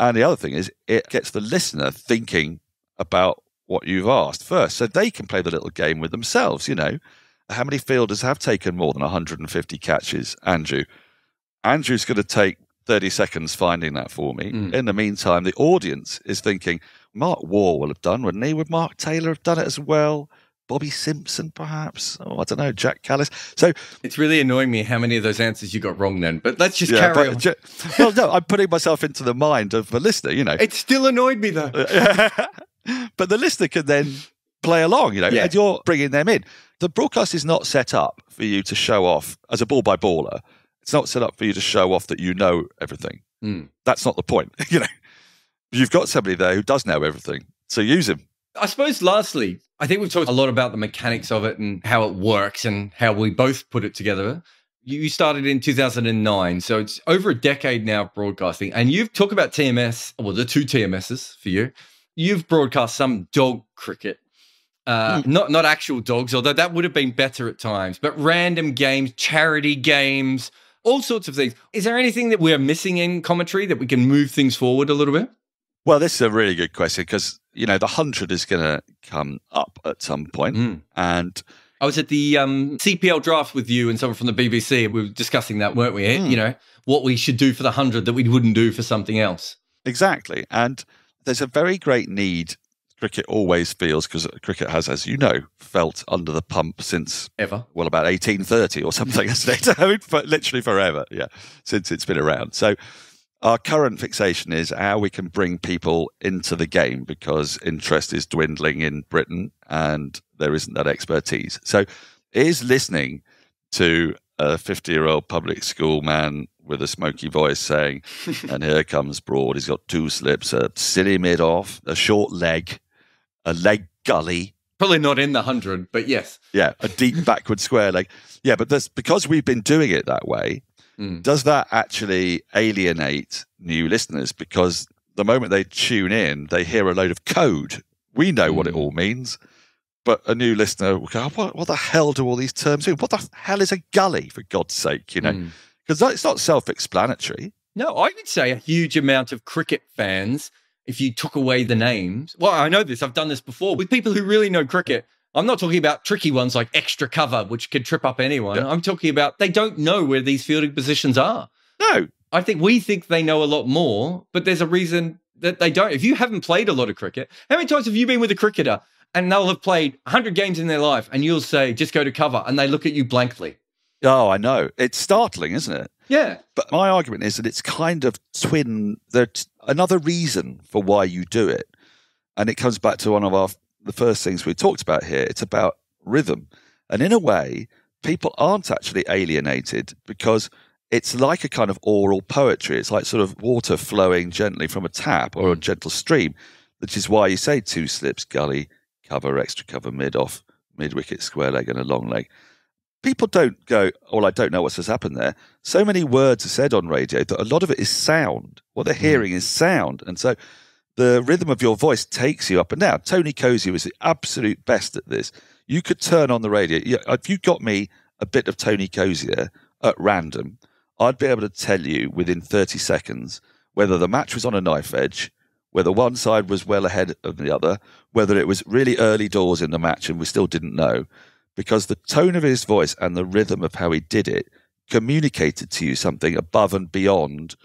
Speaker 2: And the other thing is it gets the listener thinking about what you've asked first, so they can play the little game with themselves. You know, how many fielders have taken more than 150 catches, Andrew? Andrew's going to take 30 seconds finding that for me. In the meantime, the audience is thinking, Mark Waugh will have done, wouldn't he? Would Mark Taylor have done it as well? Bobby Simpson, perhaps? Oh, I don't know, Jack Callis. So
Speaker 1: it's really annoying me how many of those answers you got wrong then, but let's just carry on.
Speaker 2: Well, no, I'm putting myself into the mind of the listener, you know.
Speaker 1: It still annoyed me, though.
Speaker 2: But the listener can then play along, you know, and you're bringing them in. The broadcast is not set up for you to show off as a ball-by-baller. It's not set up for you to show off that you know everything. That's not the point, you know. You've got somebody there who does know everything, so use him.
Speaker 1: I suppose lastly, I think we've talked a lot about the mechanics of it and how it works and how we both put it together. You started in 2009, so it's over a decade now of broadcasting. And you've talked about TMS, well, the 2 TMSs for you. You've broadcast some dog cricket, not actual dogs, although that would have been better at times, but random games, charity games, all sorts of things. Is there anything that we're missing in commentary that we can move things forward a little bit?
Speaker 2: Well, this is a really good question because, you know, the 100 is going to come up at some point. And
Speaker 1: I was at the CPL draft with you and someone from the BBC. We were discussing that, weren't we? You know, what we should do for the 100 that we wouldn't do for something else.
Speaker 2: Exactly. And there's a very great need cricket always feels, because cricket has, as you know, felt under the pump since about 1830 or something, hasn't it? I mean, literally forever, since it's been around. So our current fixation is how we can bring people into the game, because interest is dwindling in Britain and there isn't that expertise. So is listening to a 50-year-old public school man with a smoky voice saying, and here comes Broad, he's got 2 slips, a silly mid-off, a short leg, a leg gully.
Speaker 1: Probably not in the 100, but yes.
Speaker 2: Yeah, a deep backward square leg. Yeah, but that's because we've been doing it that way. Does that actually alienate new listeners? Because the moment they tune in, they hear a load of code. We know what it all means, but a new listener will go, what the hell do all these terms mean? What the hell is a gully, for God's sake, you know? Because it's not self-explanatory.
Speaker 1: No, I would say a huge amount of cricket fans, if you took away the names, well, I know this, I've done this before, with people who really know cricket. I'm not talking about tricky ones like extra cover, which could trip up anyone. I'm talking about they don't know where these fielding positions are.
Speaker 2: No.
Speaker 1: I think we think they know a lot more, but there's a reason that they don't. If you haven't played a lot of cricket, how many times have you been with a cricketer and they'll have played 100 games in their life and you'll say, just go to cover, and they look at you blankly?
Speaker 2: Oh, I know. It's startling, isn't it?
Speaker 1: Yeah.
Speaker 2: But my argument is that it's kind of another reason for why you do it. And it comes back to one of the first things we talked about here. It's about rhythm. And in a way, people aren't actually alienated because it's like a kind of oral poetry. It's like sort of water flowing gently from a tap or a gentle stream, which is why you say two slips, gully, cover, extra cover, mid-off, mid-wicket, square leg and a long leg. People don't go, well, I don't know what's just happened there. So many words are said on radio that a lot of it is sound. What they're hearing is sound. And so the rhythm of your voice takes you up and down. Tony Cozy was the absolute best at this. You could turn on the radio. If you got me a bit of Tony Cozier at random, I'd be able to tell you within 30 seconds whether the match was on a knife edge, whether one side was well ahead of the other, whether it was really early doors in the match and we still didn't know, because the tone of his voice and the rhythm of how he did it communicated to you something above and beyond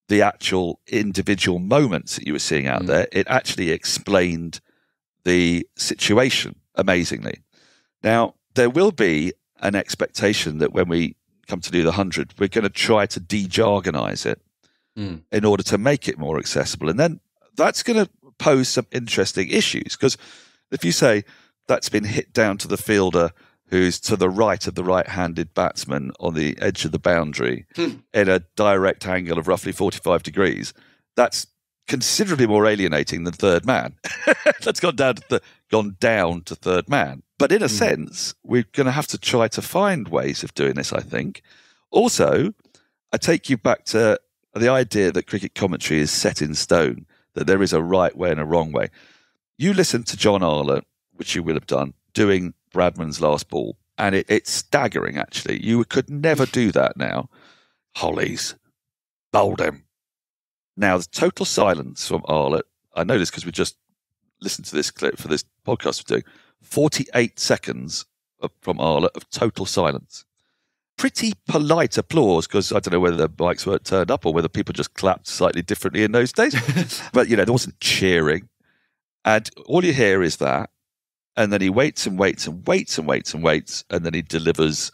Speaker 2: the actual individual moments that you were seeing out there. It actually explained the situation amazingly. Now, there will be an expectation that when we come to do the 100, we're going to try to de-jargonize it in order to make it more accessible. And then that's going to pose some interesting issues, because if you say that's been hit down to the fielder who's to the right of the right-handed batsman on the edge of the boundary in a direct angle of roughly 45 degrees, that's considerably more alienating than third man. That's gone down to third man. But in a sense, we're going to have to try to find ways of doing this, I think. Also, I take you back to the idea that cricket commentary is set in stone, that there is a right way and a wrong way. You listen to John Arlott, which you will have done, doing Bradman's last ball, and it's staggering, actually. You could never do that now. Hollies, bowled him. Now, the total silence from Arlott, I know this because we just listened to this clip for this podcast we're doing, 48 seconds from Arlott of total silence. Pretty polite applause, because I don't know whether the mics weren't turned up or whether people just clapped slightly differently in those days. But, there wasn't cheering. And all you hear is that. And then he waits and waits and waits and waits and waits. And then he delivers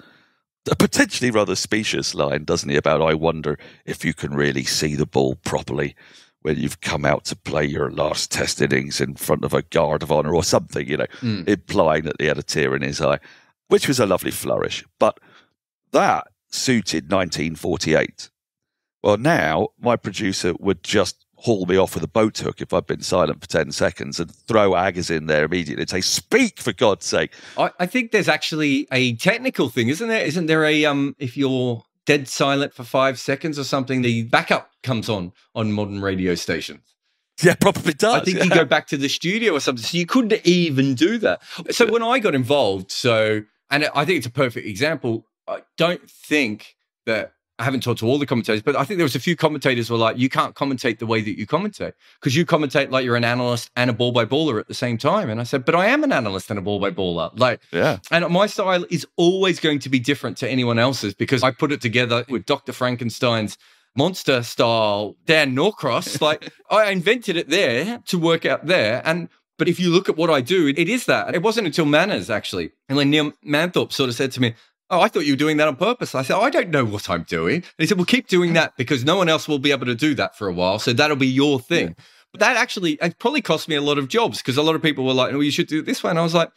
Speaker 2: a potentially rather specious line, doesn't he, about, I wonder if you can really see the ball properly when you've come out to play your last test innings in front of a guard of honour or something, implying that he had a tear in his eye, which was a lovely flourish. But that suited 1948. Well, now my producer would just haul me off with a boat hook if I've been silent for 10 seconds and throw Aggers in there immediately and say, speak, for God's sake.
Speaker 1: I think there's actually a technical thing, isn't there? Isn't there a, if you're dead silent for 5 seconds or something, the backup comes on modern radio stations?
Speaker 2: Yeah, probably does.
Speaker 1: I think you go back to the studio or something. So you couldn't even do that. So when I got involved, and I think it's a perfect example, I don't think that, I haven't talked to all the commentators, but I think there was a few commentators who were like, you can't commentate the way that you commentate, because you commentate like you're an analyst and a ball-by-baller at the same time. And I said, but I am an analyst and a ball-by-baller. And my style is always going to be different to anyone else's, because I put it together with Dr. Frankenstein's monster style Dan Norcross. I invented it there to work out there. But if you look at what I do, it is that. It wasn't until Manners, actually. And when Neil Manthorpe sort of said to me, oh, I thought you were doing that on purpose. I said, I don't know what I'm doing. And he said, well, keep doing that, because no one else will be able to do that for a while. So that'll be your thing. Yeah. But that actually, it probably cost me a lot of jobs, because a lot of people were like, oh, you should do it this way. And I was like,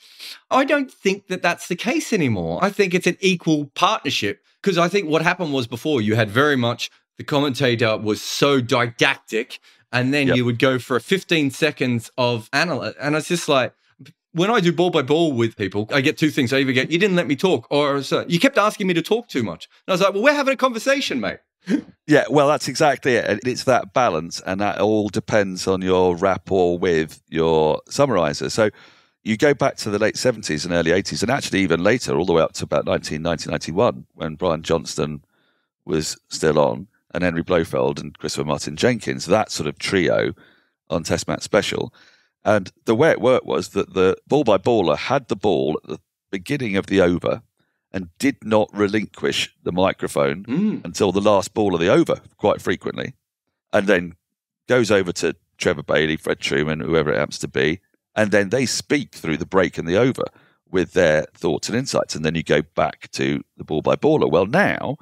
Speaker 1: I don't think that that's the case anymore. I think it's an equal partnership, because I think what happened was before you had very much the commentator was so didactic, and then you would go for 15 seconds of analysis. And it's just like, when I do ball by ball with people, I get two things. I either get, you didn't let me talk, or you kept asking me to talk too much. And I was like, well, we're having a conversation, mate.
Speaker 2: Yeah, well, that's exactly it. It's that balance, and that all depends on your rapport with your summariser. So you go back to the late 70s and early 80s, and actually even later, all the way up to about 1991, when Brian Johnston was still on, and Henry Blofeld and Christopher Martin Jenkins, that sort of trio on Test Match Special. And the way it worked was that the ball-by-baller had the ball at the beginning of the over and did not relinquish the microphone until the last ball of the over, quite frequently, and then goes over to Trevor Bailey, Fred Truman, whoever it happens to be, and then they speak through the break and the over with their thoughts and insights, and then you go back to the ball-by-baller. Well, now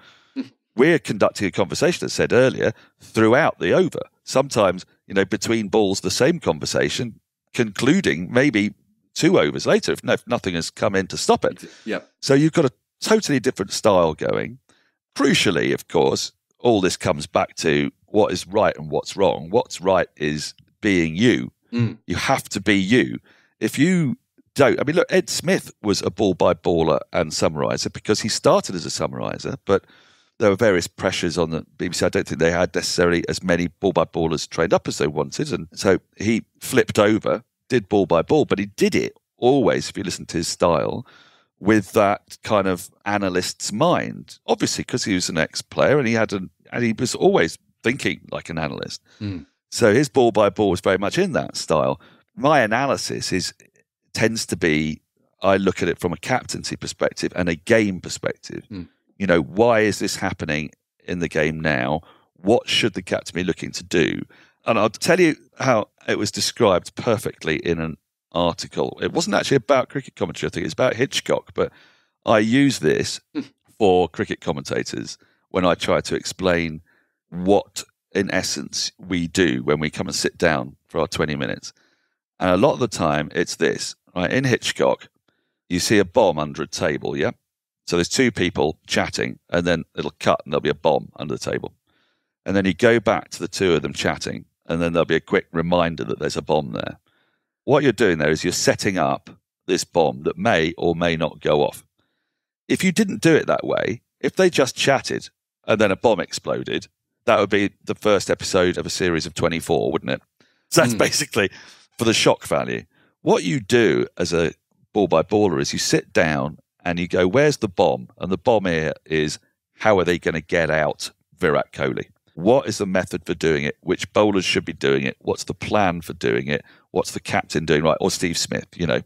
Speaker 2: we're conducting a conversation, as I said earlier, throughout the over. Sometimes, between balls, the same conversation concluding maybe 2 overs later if nothing has come in to stop it.
Speaker 1: Yep.
Speaker 2: So you've got a totally different style going. Crucially, of course, all this comes back to what is right and what's wrong. What's right is being you. You have to be you. If you don't, I mean, look, Ed Smith was a ball-by-baller and summariser because he started as a summariser, but there were various pressures on the BBC. I don't think they had necessarily as many ball-by-ballers trained up as they wanted, and so he flipped over, did ball-by-ball, but he did it always, if you listen to his style, with that kind of analyst's mind. Obviously, because he was an ex-player and he was always thinking like an analyst. So his ball-by-ball was very much in that style. My analysis tends to be, I look at it from a captaincy perspective and a game perspective. You know, why is this happening in the game now? What should the captain be looking to do? And I'll tell you how it was described perfectly in an article. It wasn't actually about cricket commentary, I think it's about Hitchcock, but I use this for cricket commentators when I try to explain what, in essence, we do when we come and sit down for our 20 minutes. And a lot of the time, it's this. Right? In Hitchcock, you see a bomb under a table, yeah? So there's 2 people chatting, and then it'll cut, and there'll be a bomb under the table. And then you go back to the 2 of them chatting, and then there'll be a quick reminder that there's a bomb there. What you're doing there is you're setting up this bomb that may or may not go off. If you didn't do it that way, if they just chatted and then a bomb exploded, that would be the first episode of a series of 24, wouldn't it? So that's basically for the shock value. What you do as a ball-by-baller is you sit down and you go, where's the bomb? And the bomb here is, how are they going to get out Virat Kohli? What is the method for doing it? Which bowlers should be doing it? What's the plan for doing it? What's the captain doing right? Or Steve Smith, you know.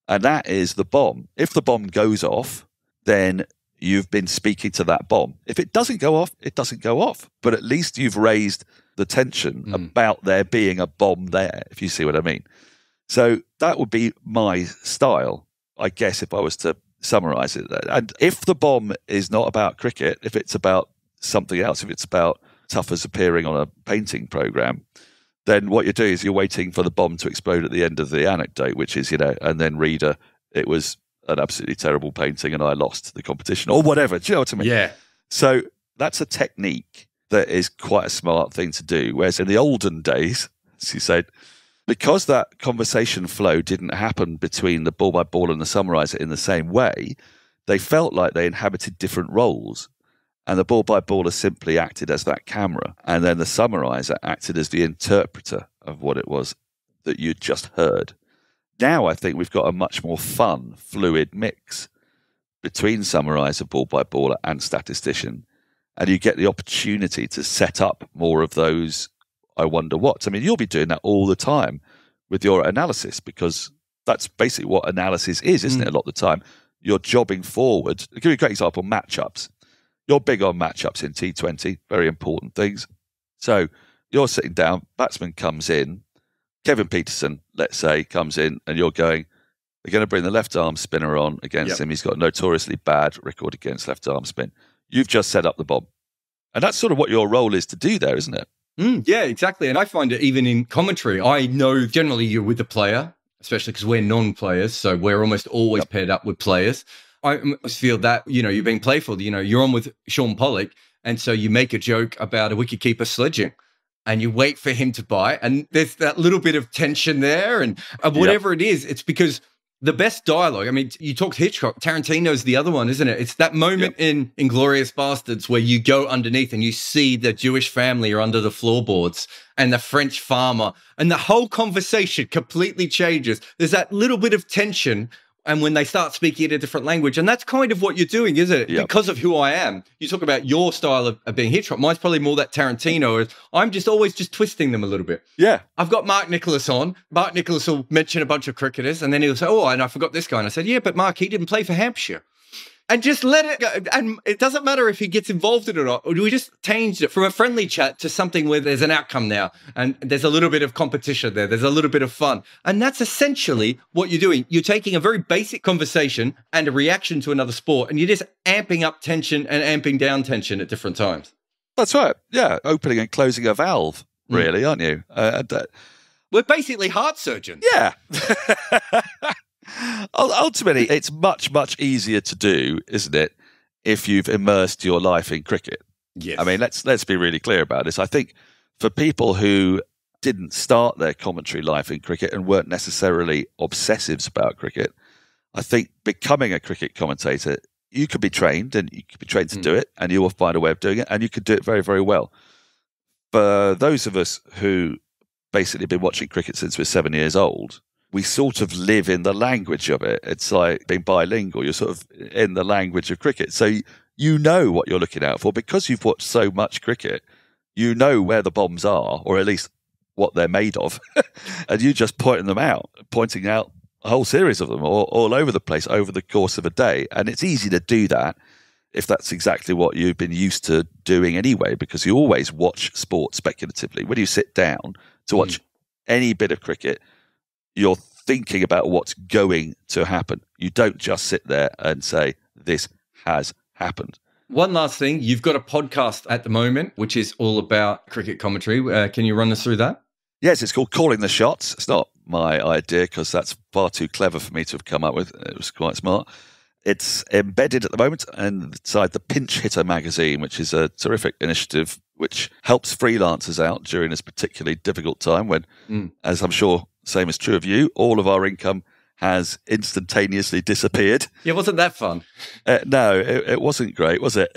Speaker 2: And that is the bomb. If the bomb goes off, then you've been speaking to that bomb. If it doesn't go off, it doesn't go off. But at least you've raised the tension about there being a bomb there, if you see what I mean. So that would be my style, I guess, if I was to summarise it. And if the bomb is not about cricket, if it's about something else, if it's about Tuffers appearing on a painting programme, then what you're doing is you're waiting for the bomb to explode at the end of the anecdote, which is, you know, and then reader, it was an absolutely terrible painting and I lost the competition or whatever. Do you know what I mean?
Speaker 1: Yeah.
Speaker 2: So that's a technique that is quite a smart thing to do. Whereas in the olden days, as you said, because that conversation flow didn't happen between the ball-by-ball and the summariser in the same way, they felt like they inhabited different roles. And the ball-by-baller simply acted as that camera. And then the summariser acted as the interpreter of what it was that you'd just heard. Now I think we've got a much more fun, fluid mix between summariser, ball-by-baller and statistician. And you get the opportunity to set up more of those I wonder what. I mean, you'll be doing that all the time with your analysis, because that's basically what analysis is, isn't it? A lot of the time, you're jobbing forward. I'll give you a great example, matchups. You're big on matchups in T20, very important things. So you're sitting down, batsman comes in, Kevin Peterson, let's say, comes in, and you're going, they're going to bring the left-arm spinner on against him. He's got a notoriously bad record against left-arm spin. You've just set up the bomb. And that's sort of what your role is to do there, isn't it?
Speaker 1: Yeah, exactly. And I find it even in commentary. I know generally you're with the player, especially because we're non-players, so we're almost always paired up with players. I almost feel that, you know, you're being playful. You know, you're on with Sean Pollock, and so you make a joke about a wicketkeeper sledging, and you wait for him to bite, and there's that little bit of tension there, and whatever it is, it's because the best dialogue, I mean, you talked Hitchcock, Tarantino's the other one, isn't it? It's that moment in Inglourious Bastards where you go underneath and you see the Jewish family are under the floorboards and the French farmer, and the whole conversation completely changes. There's that little bit of tension, and when they start speaking in a different language, and that's kind of what you're doing, isn't it? Because of who I am. You talk about your style of being Hitchcock. Mine's probably more that Tarantino. I'm just always just twisting them a little bit. Yeah. I've got Mark Nicholas on. Mark Nicholas will mention a bunch of cricketers, and then he'll say, oh, and I forgot this guy. And I said, yeah, but Mark, he didn't play for Hampshire. And just let it go. And it doesn't matter if he gets involved in it or not. We just changed it from a friendly chat to something where there's an outcome now. And there's a little bit of competition there. There's a little bit of fun. And that's essentially what you're doing. You're taking a very basic conversation and a reaction to another sport, and you're just amping up tension and amping down tension at different times.
Speaker 2: That's right. Yeah. Opening and closing a valve, really, aren't you?
Speaker 1: We're basically heart surgeons.
Speaker 2: Yeah. Ultimately, it's much, much easier to do, isn't it, if you've immersed your life in cricket?
Speaker 1: Yes.
Speaker 2: I mean, let's be really clear about this. I think for people who didn't start their commentary life in cricket and weren't necessarily obsessives about cricket, I think becoming a cricket commentator, you could be trained and you could be trained to do it, and you will find a way of doing it, and you could do it very, very well. For those of us who basically been watching cricket since we're 7 years old, we sort of live in the language of it. It's like being bilingual. You're sort of in the language of cricket. So you know what you're looking out for because you've watched so much cricket. You know where the bombs are, or at least what they're made of. And you just pointing out a whole series of them all over the place over the course of a day. And it's easy to do that if that's exactly what you've been used to doing anyway, because you always watch sport speculatively. When you sit down to watch any bit of cricket, you're thinking about what's going to happen. You don't just sit there and say, this has happened.
Speaker 1: One last thing, you've got a podcast at the moment, which is all about cricket commentary. Can you run us through that?
Speaker 2: Yes, it's called Calling the Shots. It's not my idea because that's far too clever for me to have come up with. It was quite smart. It's embedded at the moment inside the Pinch Hitter magazine, which is a terrific initiative which helps freelancers out during this particularly difficult time when, as I'm sure same is true of you, all of our income has instantaneously disappeared.
Speaker 1: Yeah, wasn't that fun?
Speaker 2: No, it wasn't great, was it?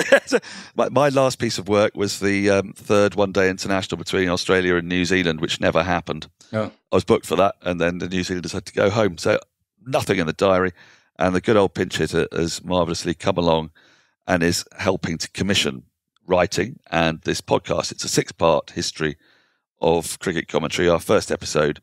Speaker 2: My last piece of work was the third one-day international between Australia and New Zealand, which never happened. Oh. I was booked for that, and then the New Zealanders had to go home. So nothing in the diary. And the good old Pinch Hitter has marvellously come along and is helping to commission writing and this podcast. It's a 6-part history of cricket commentary. Our first episode,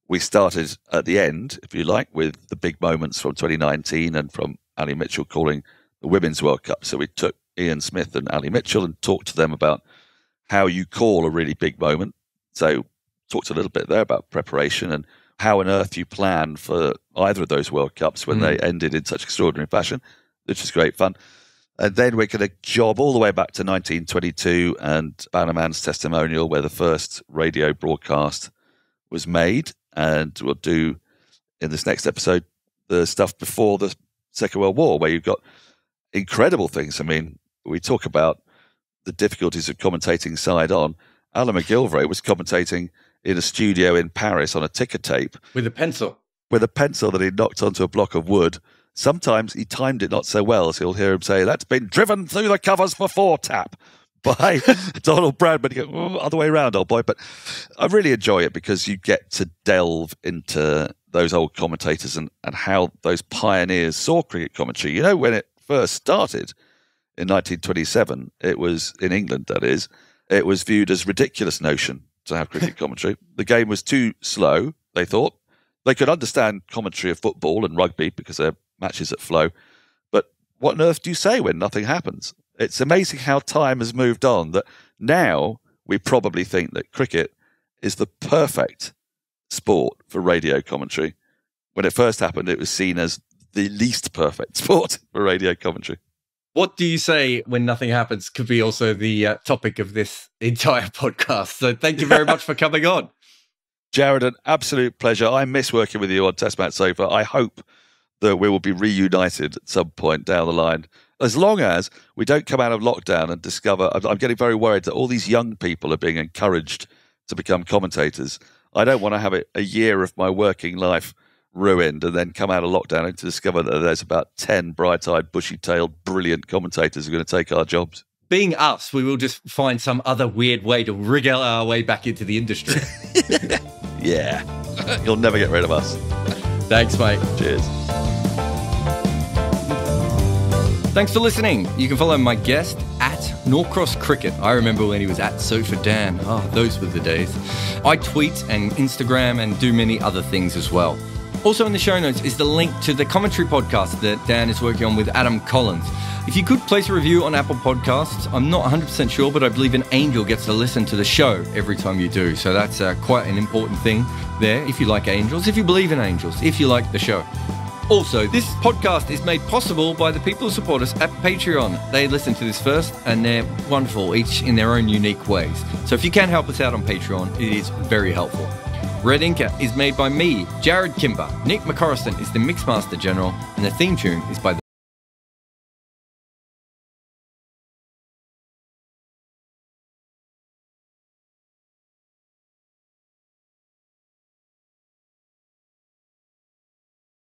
Speaker 2: we started at the end, if you like, with the big moments from 2019 and from Ali Mitchell calling the Women's World Cup. So we took Ian Smith and Ali Mitchell and talked to them about how you call a really big moment. So talked a little bit there about preparation and how on earth you plan for either of those World Cups when they ended in such extraordinary fashion, which is great fun. And then we're going to job all the way back to 1922 and Bannerman's testimonial, where the first radio broadcast was made. And we'll do, in this next episode, the stuff before the Second World War, where you've got incredible things. I mean, we talk about the difficulties of commentating side on. Alan McGilvray was commentating in a studio in Paris on a ticker tape.
Speaker 1: With a pencil.
Speaker 2: With a pencil that he knocked onto a block of wood. Sometimes he timed it not so well, so you'll hear him say, "That's been driven through the covers before tap," by Donald Bradman. You go, other way around, old boy. But I really enjoy it because you get to delve into those old commentators and how those pioneers saw cricket commentary. You know, when it first started in 1927, it was, in England that is, it was viewed as a ridiculous notion to have cricket commentary. The game was too slow, they thought. They could understand commentary of football and rugby because they're matches that flow. But what on earth do you say when nothing happens? It's amazing how time has moved on, that now we probably think that cricket is the perfect sport for radio commentary. When it first happened, it was seen as the least perfect sport for radio commentary.
Speaker 1: What do you say when nothing happens could be also the topic of this entire podcast. So thank you very much for coming on.
Speaker 2: Jarrod, an absolute pleasure. I miss working with you on Test Match Sofa. I hope that we will be reunited at some point down the line. As long as we don't come out of lockdown and discover, I'm getting very worried that all these young people are being encouraged to become commentators. I don't want to have a year of my working life ruined and then come out of lockdown and to discover that there's about 10 bright-eyed, bushy-tailed, brilliant commentators who are going to take our jobs. Being us, we will just find some other weird way to wriggle our way back into the industry. Yeah. You'll never get rid of us. Thanks, mate. Cheers. Thanks for listening. You can follow my guest at Norcross Cricket. I remember when he was at Sofa Dan. Oh, those were the days. I tweet and Instagram and do many other things as well. Also in the show notes is the link to the commentary podcast that Dan is working on with Adam Collins. If you could place a review on Apple Podcasts, I'm not 100% sure, but I believe an angel gets to listen to the show every time you do. So that's quite an important thing there. If you like angels, if you believe in angels, if you like the show. Also, this podcast is made possible by the people who support us at Patreon. They listen to this first, and they're wonderful, each in their own unique ways. So if you can help us out on Patreon, it is very helpful.
Speaker 1: Red Inca is made by me, Jarrod Kimber. Nick McCorriston is the Mixmaster General, and the theme tune is by